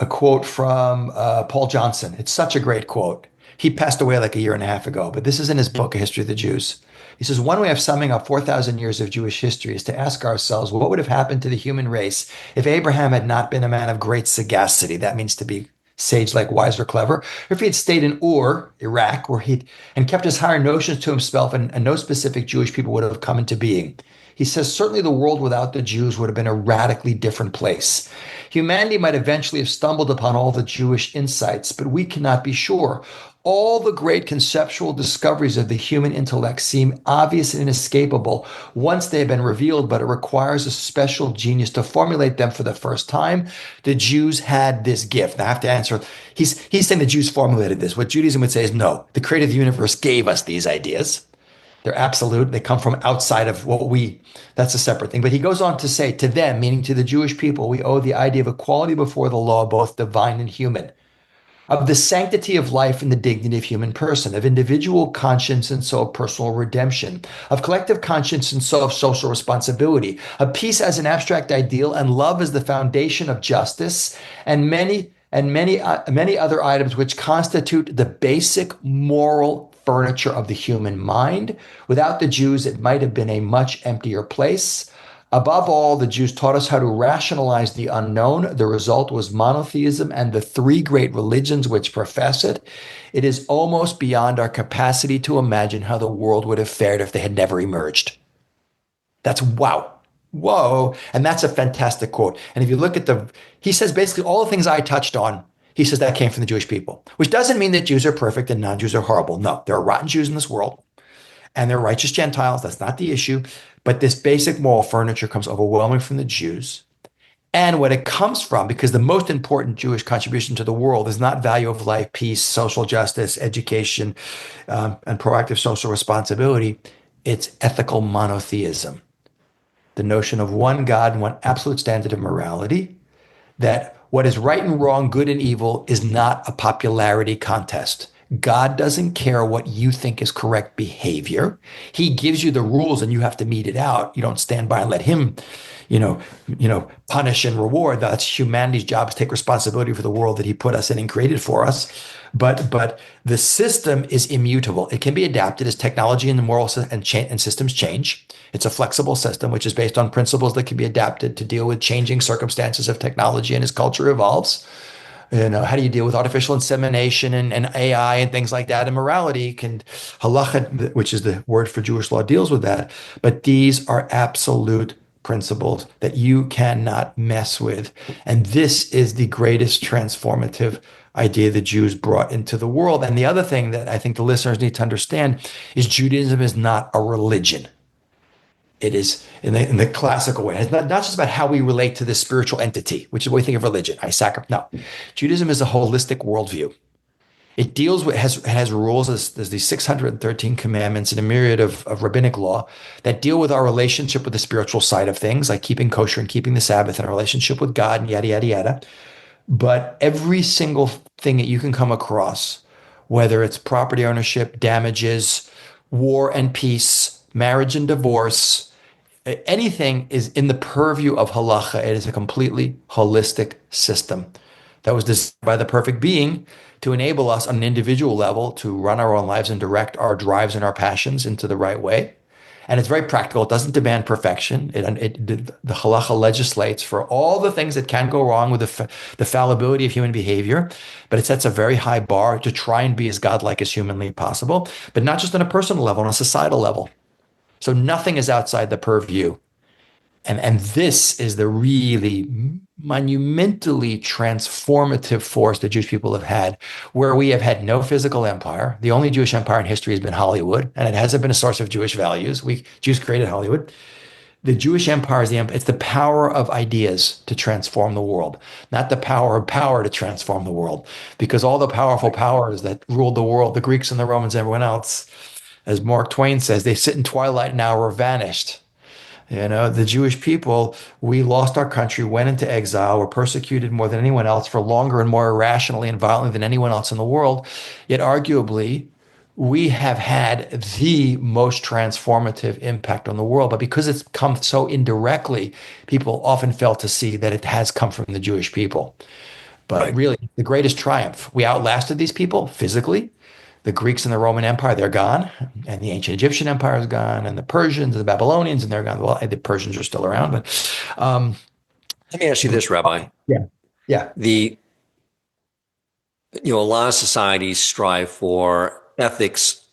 quote from Paul Johnson. It's such a great quote. He passed away like a year and a half ago, but this is in his book, A History of the Jews. He says, one way of summing up 4,000 years of Jewish history is to ask ourselves, what would have happened to the human race if Abraham had not been a man of great sagacity? That means to be sage-like, wise, or clever. Or if he had stayed in Ur, Iraq, and kept his higher notions to himself, and no specific Jewish people would have come into being. He says, certainly the world without the Jews would have been a radically different place. Humanity might eventually have stumbled upon all the Jewish insights, but we cannot be sure. All the great conceptual discoveries of the human intellect seem obvious and inescapable once they have been revealed, but it requires a special genius to formulate them for the first time. The Jews had this gift. Now I have to answer. He's saying the Jews formulated this. What Judaism would say is no, the creator of the universe gave us these ideas. They're absolute. They come from outside of that's a separate thing. But he goes on to say, to them, meaning to the Jewish people, we owe the idea of equality before the law, both divine and human, of the sanctity of life and the dignity of human person, of individual conscience and so of personal redemption, of collective conscience and so of social responsibility, of peace as an abstract ideal and love as the foundation of justice, and many other items which constitute the basic moral furniture of the human mind. Without the Jews, it might have been a much emptier place. Above all, the Jews taught us how to rationalize the unknown. The result was monotheism and the three great religions which profess it. It is almost beyond our capacity to imagine how the world would have fared if they had never emerged. That's wow. Whoa. And that's a fantastic quote. And if you look at he says basically all the things I touched on, he says that came from the Jewish people, which doesn't mean that Jews are perfect and non-Jews are horrible. No, there are rotten Jews in this world and they're righteous Gentiles. That's not the issue. But this basic moral furniture comes overwhelmingly from the Jews. And what it comes from, because the most important Jewish contribution to the world is not value of life, peace, social justice, education, and proactive social responsibility. It's ethical monotheism. The notion of one God and one absolute standard of morality, that what is right and wrong, good and evil, is not a popularity contest. God doesn't care what you think is correct behavior. He gives you the rules and you have to meet it out. You don't stand by and let him, punish and reward. That's humanity's job, is take responsibility for the world that he put us in and created for us. But the system is immutable. It can be adapted as technology and the moral and systems change. It's a flexible system, which is based on principles that can be adapted to deal with changing circumstances of technology and as culture evolves. How do you deal with artificial insemination and AI and things like that? And morality halacha, which is the word for Jewish law, deals with that. But these are absolute principles that you cannot mess with. And this is the greatest transformative idea the Jews brought into the world. And the other thing that I think the listeners need to understand is Judaism is not a religion. It is in the classical way. It's not just about how we relate to this spiritual entity, which is what we think of religion. No, Judaism is a holistic worldview. It deals with, has rules. There's these 613 commandments and a myriad of rabbinic law that deal with our relationship with the spiritual side of things, like keeping kosher and keeping the Sabbath and our relationship with God and yada, yada, yada. But every single thing that you can come across, whether it's property ownership, damages, war and peace, marriage and divorce, anything is in the purview of halacha. It is a completely holistic system that was designed by the perfect being to enable us on an individual level to run our own lives and direct our drives and our passions into the right way. And it's very practical. It doesn't demand perfection. The halacha legislates for all the things that can go wrong with the fallibility of human behavior, but it sets a very high bar to try and be as godlike as humanly possible, but not just on a personal level, on a societal level. So nothing is outside the purview. And this is the really monumentally transformative force the Jewish people have had, where we have had no physical empire. The only Jewish empire in history has been Hollywood, and it hasn't been a source of Jewish values. Jews created Hollywood. The Jewish empire is it's the power of ideas to transform the world, not the power of power to transform the world, because all the powerful powers that ruled the world, the Greeks and the Romans, everyone else, as Mark Twain says, they sit in twilight now or vanished. The Jewish people, we lost our country, went into exile, were persecuted more than anyone else for longer and more irrationally and violently than anyone else in the world. Yet arguably, we have had the most transformative impact on the world. But because it's come so indirectly, people often fail to see that it has come from the Jewish people. But right. Really, the greatest triumph, we outlasted these people physically. The Greeks and the Roman Empire, they're gone. And the ancient Egyptian Empire is gone. And the Persians and the Babylonians, and they're gone. Well, the Persians are still around. But let me ask you this, Rabbi. Yeah. A lot of societies strive for ethics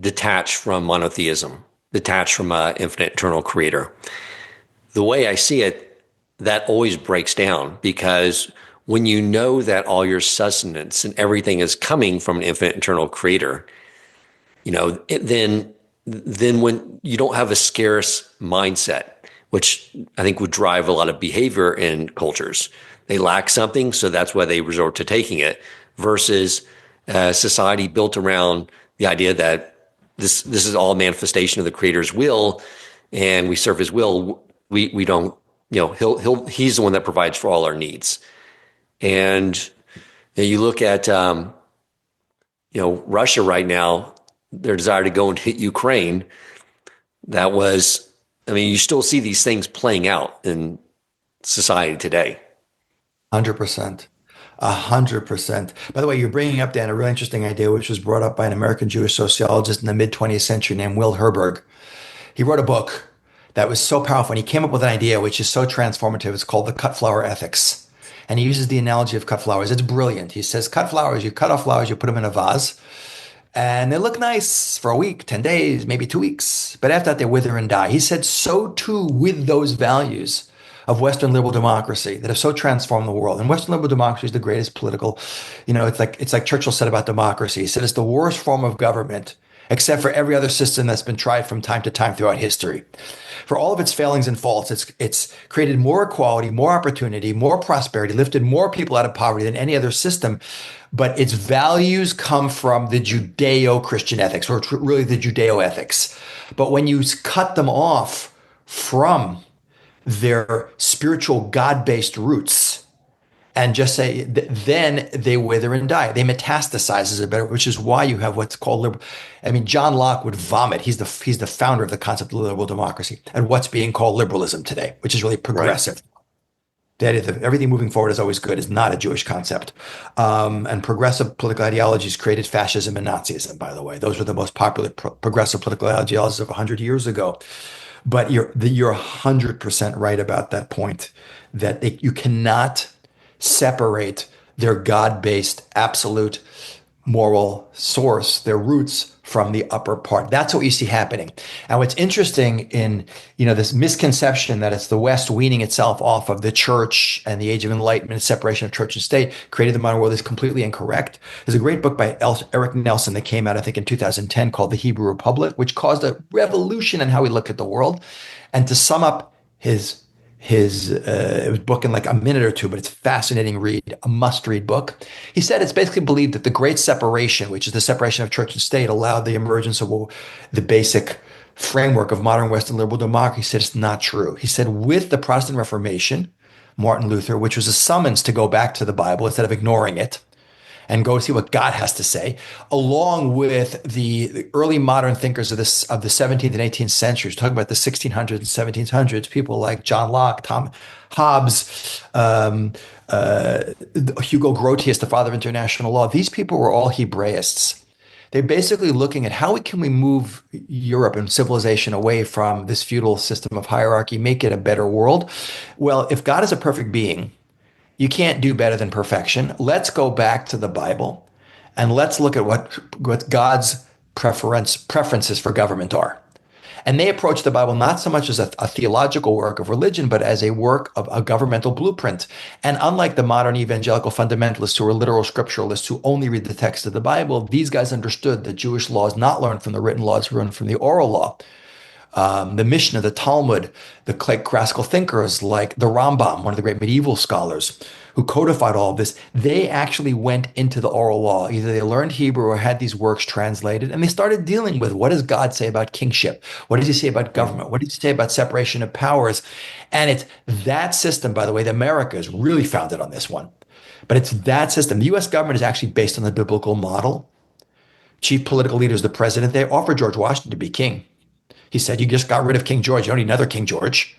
detached from monotheism, detached from an infinite eternal creator. The way I see it, that always breaks down, because when you know that all your sustenance and everything is coming from an infinite eternal creator, then when you don't have a scarce mindset, which I think would drive a lot of behavior in cultures. They lack something, so that's why they resort to taking it, versus a society built around the idea that this is all a manifestation of the creator's will, and we serve his will. We don't, he's the one that provides for all our needs. And you look at Russia right now, their desire to go and hit Ukraine, you still see these things playing out in society today. 100%. 100%. By the way, you're bringing up, Dan, a really interesting idea, which was brought up by an American Jewish sociologist in the mid-20th century named Will Herberg. He wrote a book that was so powerful, and he came up with an idea which is so transformative. It's called the cut flower ethics. And he uses the analogy of cut flowers. It's brilliant. He says, cut flowers, you cut off flowers, you put them in a vase, and they look nice for a week, 10 days, maybe 2 weeks. But after that, they wither and die. He said, so too with those values of Western liberal democracy that have so transformed the world. And Western liberal democracy is the greatest political, it's like Churchill said about democracy. He said it's the worst form of government, except for every other system that's been tried from time to time throughout history. For all of its failings and faults, it's created more equality, more opportunity, more prosperity, lifted more people out of poverty than any other system. But its values come from the Judeo-Christian ethics, or really the Judeo-ethics. But when you cut them off from their spiritual God-based roots and just say, then they wither and die. They metastasize is a better, which is why you have what's called liberal. John Locke would vomit. He's the founder of the concept of liberal democracy and what's being called liberalism today, which is really progressive. Right. That is, everything moving forward is always good is not a Jewish concept. And progressive political ideologies created fascism and Nazism, by the way. Those were the most popular progressive political ideologies of 100 years ago. But you're 100% right about that point, that you cannot separate their God-based absolute moral source, their roots, from the upper part. That's what you see happening. And what's interesting in this misconception that it's the West weaning itself off of the church and the Age of Enlightenment and separation of church and state created the modern world is completely incorrect. There's a great book by Eric Nelson that came out, I think, in 2010 called The Hebrew Republic, which caused a revolution in how we look at the world. And to sum up his it was book in like a minute or two, but it's a fascinating read, a must-read book. He said it's basically believed that the great separation, which is the separation of church and state, allowed the emergence of the basic framework of modern Western liberal democracy. He said it's not true. He said with the Protestant Reformation, Martin Luther, which was a summons to go back to the Bible instead of ignoring it and go see what God has to say, along with the early modern thinkers of the 17th and 18th centuries, talking about the 1600s and 1700s, people like John Locke, Tom Hobbes, Hugo Grotius, the father of international law. These people were all Hebraists. They're basically looking at how can we move Europe and civilization away from this feudal system of hierarchy, make it a better world. Well, if God is a perfect being, you can't do better than perfection. Let's go back to the Bible and let's look at what God's preferences for government are. And they approach the Bible not so much as a theological work of religion, but as a work of a governmental blueprint. And unlike the modern evangelical fundamentalists who are literal scripturalists who only read the text of the Bible, these guys understood that Jewish law is not learned from the written law, it's learned from the oral law. The Mishnah, the Talmud, the classical thinkers like the Rambam, one of the great medieval scholars who codified all of this, they actually went into the oral law. Either they learned Hebrew or had these works translated, and they started dealing with what does God say about kingship? What does he say about government? What does he say about separation of powers? And it's that system, by the way, that America is really founded on this one. But it's that system. The U.S. government is actually based on the biblical model. Chief political leaders, the president, they offered George Washington to be king. He said, you just got rid of King George. You don't need another King George.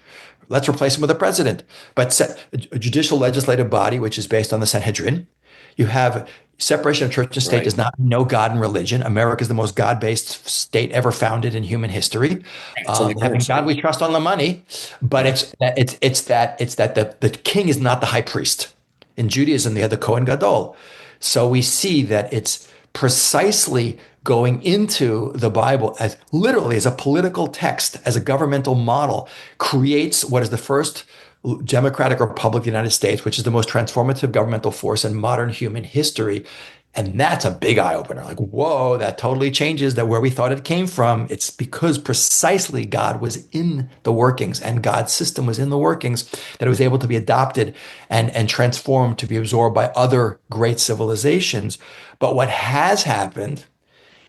Let's replace him with a president. But a judicial legislative body, which is based on the Sanhedrin. You have separation of church and state does not know God and religion. America is the most God-based state ever founded in human history. Having God we trust on the money. But it's that the king is not the high priest. In Judaism, they had the Kohen Gadol. So we see that it's precisely going into the Bible as literally as a political text, as a governmental model, creates what is the first democratic republic of the United States, which is the most transformative governmental force in modern human history. And that's a big eye opener. Like, whoa, that totally changes that where we thought it came from. It's because precisely God was in the workings and God's system was in the workings that it was able to be adopted and transformed to be absorbed by other great civilizations. But what has happened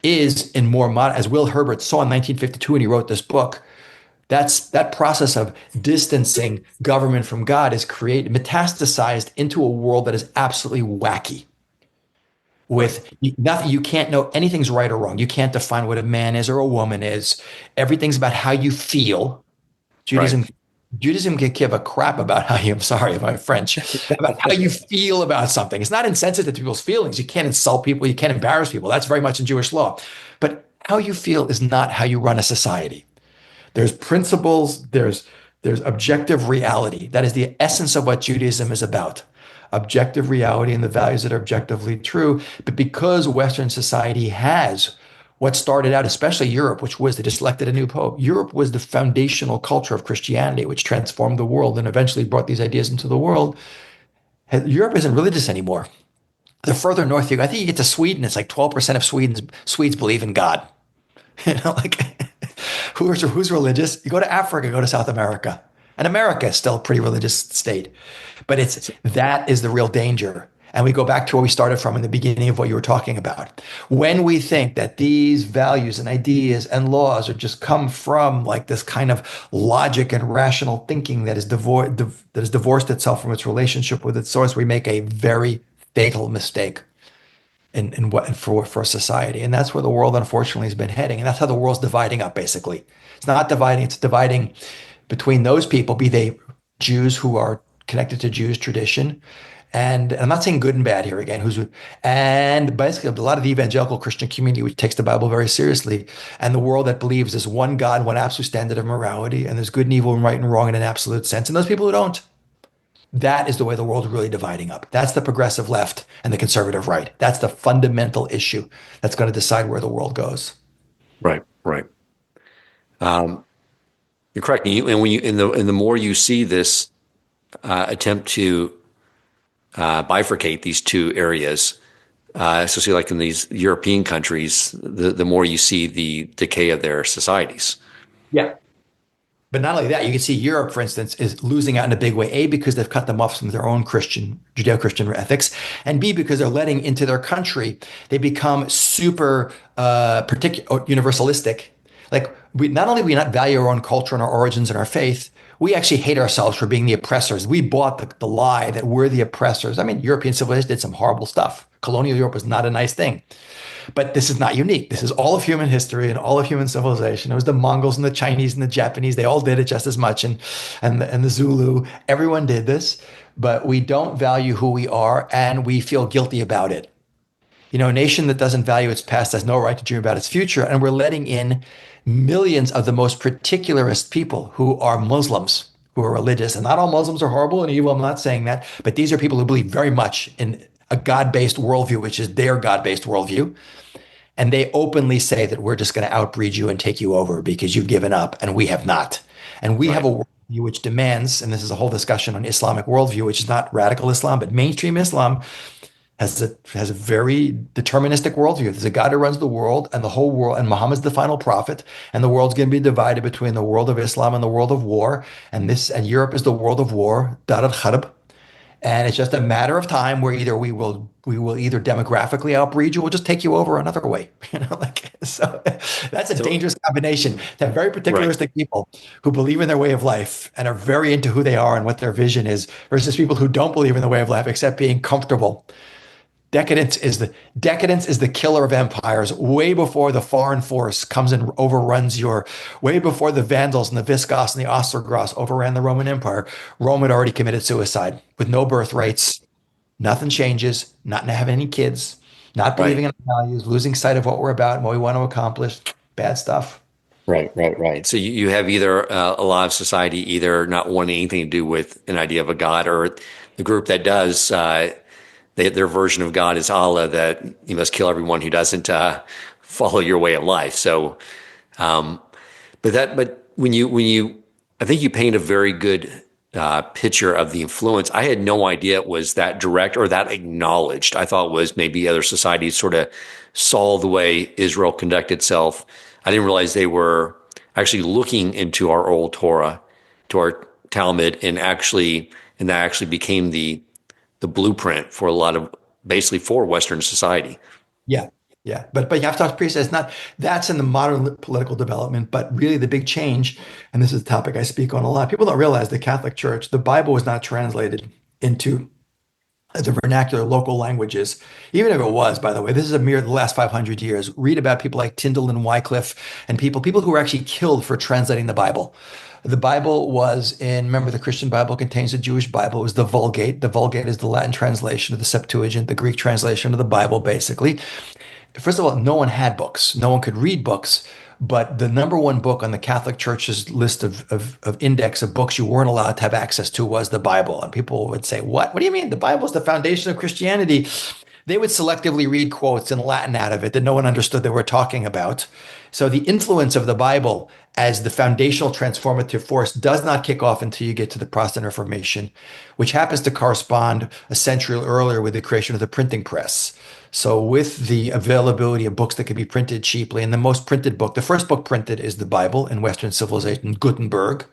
is in more modern, as Will Herbert saw in 1952 when he wrote this book, that process of distancing government from God is created, metastasized into a world that is absolutely wacky with nothing. You can't know anything's right or wrong. You can't define what a man is or a woman is. Everything's about how you feel. Judaism, Right. Judaism can give a crap about how you, I'm sorry if I'm French, about how you feel about something. It's not insensitive to people's feelings. You can't insult people. You can't embarrass people. That's very much in Jewish law. But how you feel is not how you run a society. There's principles, there's objective reality. That is the essence of what Judaism is about. Objective reality and the values that are objectively true. But because Western society has what started out, especially Europe, which was they just elected a new pope. Europe was the foundational culture of Christianity, which transformed the world and eventually brought these ideas into the world. Europe isn't religious anymore. The further north you go, I think you get to Sweden, it's like 12% of Swedes believe in God. Like who's religious? You go to Africa, go to South America. And America is still a pretty religious state. But that is the real danger. And we go back to where we started from in the beginning of what you were talking about. When we think that these values and ideas and laws are just come from like this kind of logic and rational thinking that is divorced itself from its relationship with its source, we make a very fatal mistake in what for society. And that's where the world unfortunately has been heading. And that's how the world's dividing up, basically. It's not dividing, it's dividing between those people, be they Jews who are connected to Jewish tradition. And I'm not saying good and bad here again, and basically a lot of the evangelical Christian community, which takes the Bible very seriously, and the world that believes there's one God, one absolute standard of morality, and there's good and evil and right and wrong in an absolute sense. And those people who don't, that is the way the world is really dividing up. That's the progressive left and the conservative right. That's the fundamental issue that's going to decide where the world goes. Right. Right. You're correct. And when the more you see this attempt to bifurcate these two areas, especially like in these European countries, the more you see the decay of their societies. Yeah. But not only that, you can see Europe, for instance, is losing out in a big way. A, because they've cut them off from their own Judeo-Christian ethics, and B, because they're letting into their country, they become super universalistic. Like not only do we not value our own culture and our origins and our faith, we actually hate ourselves for being the oppressors. We bought the lie that we're the oppressors. I mean, European civilization did some horrible stuff. Colonial Europe was not a nice thing. But this is not unique. This is all of human history and all of human civilization. It was the Mongols and the Chinese and the Japanese. They all did it just as much. And the Zulu, everyone did this. But we don't value who we are and we feel guilty about it. You know, a nation that doesn't value its past has no right to dream about its future. And we're letting in millions of the most particularist people who are Muslims, who are religious. And not all Muslims are horrible and evil. I'm not saying that. But these are people who believe very much in a God-based worldview, which is their God-based worldview. And they openly say that we're just going to outbreed you and take you over because you've given up and we have not. And we have a worldview which demands, and this is a whole discussion on Islamic worldview, which is not radical Islam, but mainstream Islam has a very deterministic worldview. There's a God who runs the world and the whole world, and Muhammad's the final prophet, and the world's going to be divided between the world of Islam and the world of war. And Europe is the world of war, Dar al-Harb. And it's just a matter of time where either we will either demographically outbreed you, or we'll just take you over another way. So that's a dangerous combination. To have very particularistic people who believe in their way of life and are very into who they are and what their vision is, versus people who don't believe in the way of life except being comfortable. Decadence is the killer of empires. Way before the foreign force comes and overruns way before the Vandals and the Visigoths and the Ostrogoths overran the Roman Empire, Rome had already committed suicide with no birth rates. Nothing changes, not having any kids, not believing in our values, losing sight of what we're about and what we want to accomplish. Bad stuff. Right. So you have either a lot of society either not wanting anything to do with an idea of a God, or the group that does. Their version of God is Allah, that you must kill everyone who doesn't follow your way of life. So, um, but I think you paint a very good picture of the influence. I had no idea it was that direct or that acknowledged. I thought it was maybe other societies sort of saw the way Israel conducted itself. I didn't realize they were actually looking into our old Torah, to our Talmud, and that actually became the blueprint for a lot of basically for Western society. Yeah, yeah, but you have to appreciate it's not that's in the modern political development, but really the big change, and this is a topic I speak on a lot. People don't realize the Catholic Church, the Bible was not translated into the vernacular local languages. Even if it was, by the way, this is a mere the last 500 years. Read about people like Tyndale and Wycliffe and people who were actually killed for translating the Bible. The Bible was in, remember, the Christian Bible contains the Jewish Bible. It was the Vulgate. The Vulgate is the Latin translation of the Septuagint, the Greek translation of the Bible, basically. First of all, no one had books. No one could read books. But the number one book on the Catholic Church's list of index of books you weren't allowed to have access to was the Bible. And people would say, What? What do you mean? The Bible is the foundation of Christianity. They would selectively read quotes in Latin out of it that no one understood they were talking about. So the influence of the Bible as the foundational transformative force does not kick off until you get to the Protestant Reformation, which happens to correspond a century earlier with the creation of the printing press. So with the availability of books that can be printed cheaply, and the most printed book, the first book printed is the Bible in Western civilization, Gutenberg.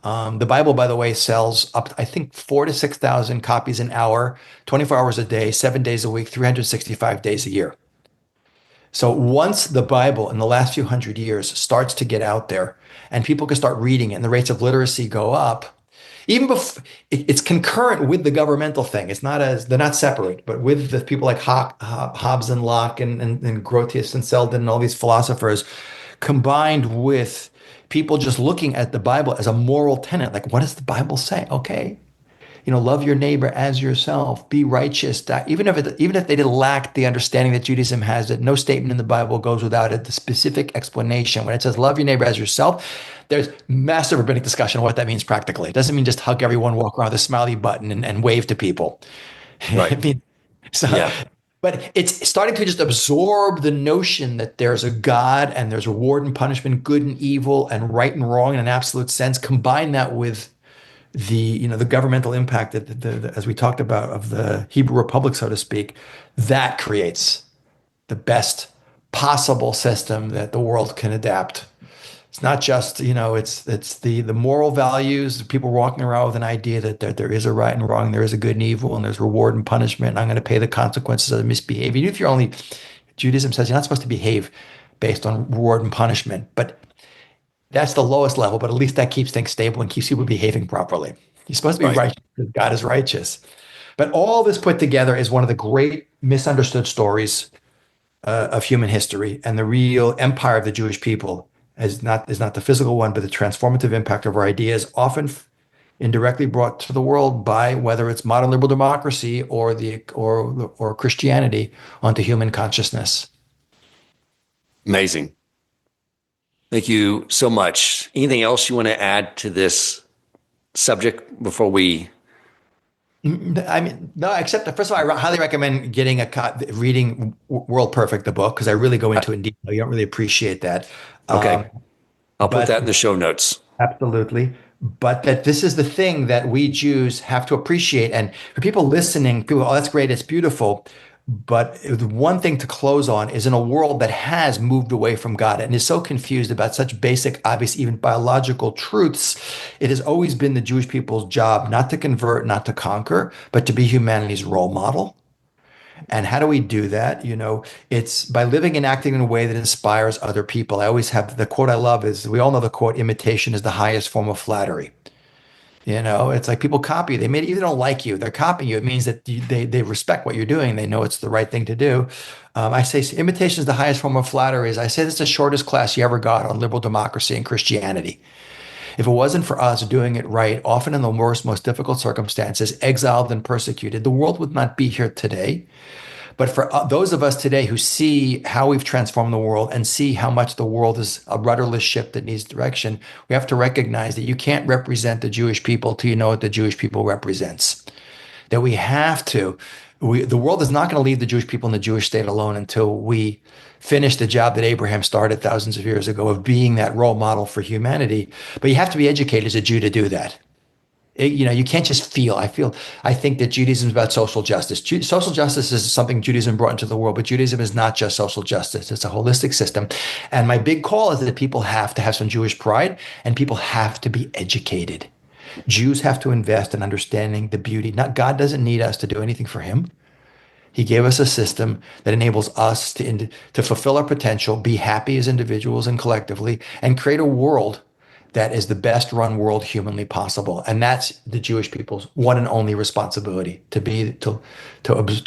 The Bible, by the way, sells up, I think, 4,000 to 6,000 copies an hour, 24 hours a day, 7 days a week, 365 days a year. So once the Bible in the last few hundred years starts to get out there and people can start reading it and the rates of literacy go up, even before it's concurrent with the governmental thing. It's not as they're not separate, but with the people like Hobbes and Locke and Grotius and Selden and all these philosophers, combined with people just looking at the Bible as a moral tenet. Like, what does the Bible say? Okay, love your neighbor as yourself, be righteous. Even if they didn't lack the understanding that Judaism has, that no statement in the Bible goes without it, the specific explanation. When it says love your neighbor as yourself, there's massive rabbinic discussion on what that means practically. It doesn't mean just hug everyone, walk around with a smiley button and wave to people. Right. I mean, so, yeah. But it's starting to just absorb the notion that there's a God and there's reward and punishment, good and evil, and right and wrong in an absolute sense. Combine that with the governmental impact that as we talked about of the Hebrew Republic, so to speak, that creates the best possible system that the world can adapt. It's not just it's the moral values, people walking around with an idea that there is a right and wrong, there is a good and evil, and there's reward and punishment, and I'm going to pay the consequences of the misbehavior. Even if Judaism says you're not supposed to behave based on reward and punishment, but that's the lowest level, but at least that keeps things stable and keeps people behaving properly. You're supposed to be righteous because God is righteous. But all this put together is one of the great misunderstood stories of human history, and the real empire of the Jewish people is not the physical one, but the transformative impact of our ideas, often indirectly brought to the world by whether it's modern liberal democracy or Christianity onto human consciousness. Amazing. Thank you so much. Anything else you want to add to this subject before we? I mean, no, except first of all, I highly recommend reading WorldPerfect, the book, because I really go into it in detail. You don't really appreciate that. Okay. I'll put that in the show notes. Absolutely. But that this is the thing that we Jews have to appreciate. And for people listening, oh, that's great. It's beautiful. But the one thing to close on is in a world that has moved away from God and is so confused about such basic, obvious, even biological truths, it has always been the Jewish people's job not to convert, not to conquer, but to be humanity's role model. And how do we do that? It's by living and acting in a way that inspires other people. I always have the quote I love is, we all know the quote, imitation is the highest form of flattery. It's like people copy you. They even don't like you. They're copying you. It means that they respect what you're doing. They know it's the right thing to do. I say imitation is the highest form of flattery. I say this is the shortest class you ever got on liberal democracy and Christianity. If it wasn't for us doing it right, often in the worst, most difficult circumstances, exiled and persecuted, the world would not be here today. But for those of us today who see how we've transformed the world and see how much the world is a rudderless ship that needs direction, we have to recognize that you can't represent the Jewish people till you know what the Jewish people represents. That we have to The world is not going to leave the Jewish people and the Jewish state alone until we finish the job that Abraham started thousands of years ago of being that role model for humanity. But you have to be educated as a Jew to do that. You can't just feel. I think that Judaism is about social justice. Social justice is something Judaism brought into the world, but Judaism is not just social justice. It's a holistic system. And my big call is that people have to have some Jewish pride and people have to be educated. Jews have to invest in understanding the beauty. Not God doesn't need us to do anything for him. He gave us a system that enables us to fulfill our potential, be happy as individuals and collectively, and create a world that is the best run world humanly possible. And that's the Jewish people's one and only responsibility, to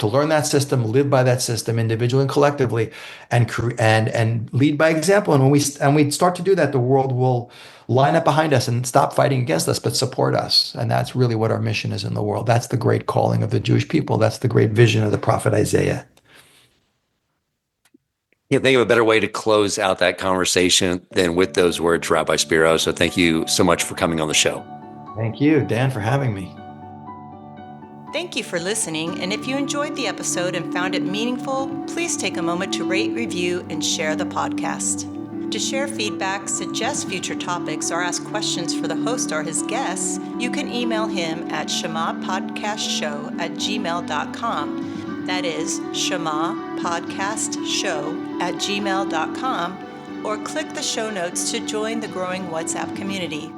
learn that system, live by that system individually and collectively, and lead by example. And when we start to do that, the world will line up behind us and stop fighting against us, but support us. And that's really what our mission is in the world. That's the great calling of the Jewish people. That's the great vision of the prophet Isaiah. Can't think of a better way to close out that conversation than with those words, Rabbi Spiro. So thank you so much for coming on the show. Thank you, Dan, for having me. Thank you for listening, and if you enjoyed the episode and found it meaningful, please take a moment to rate, review, and share the podcast. To share feedback, suggest future topics, or ask questions for the host or his guests, you can email him at shamapodcastshow@gmail.com. That is shamapodcastshow@gmail.com, or click the show notes to join the growing WhatsApp community.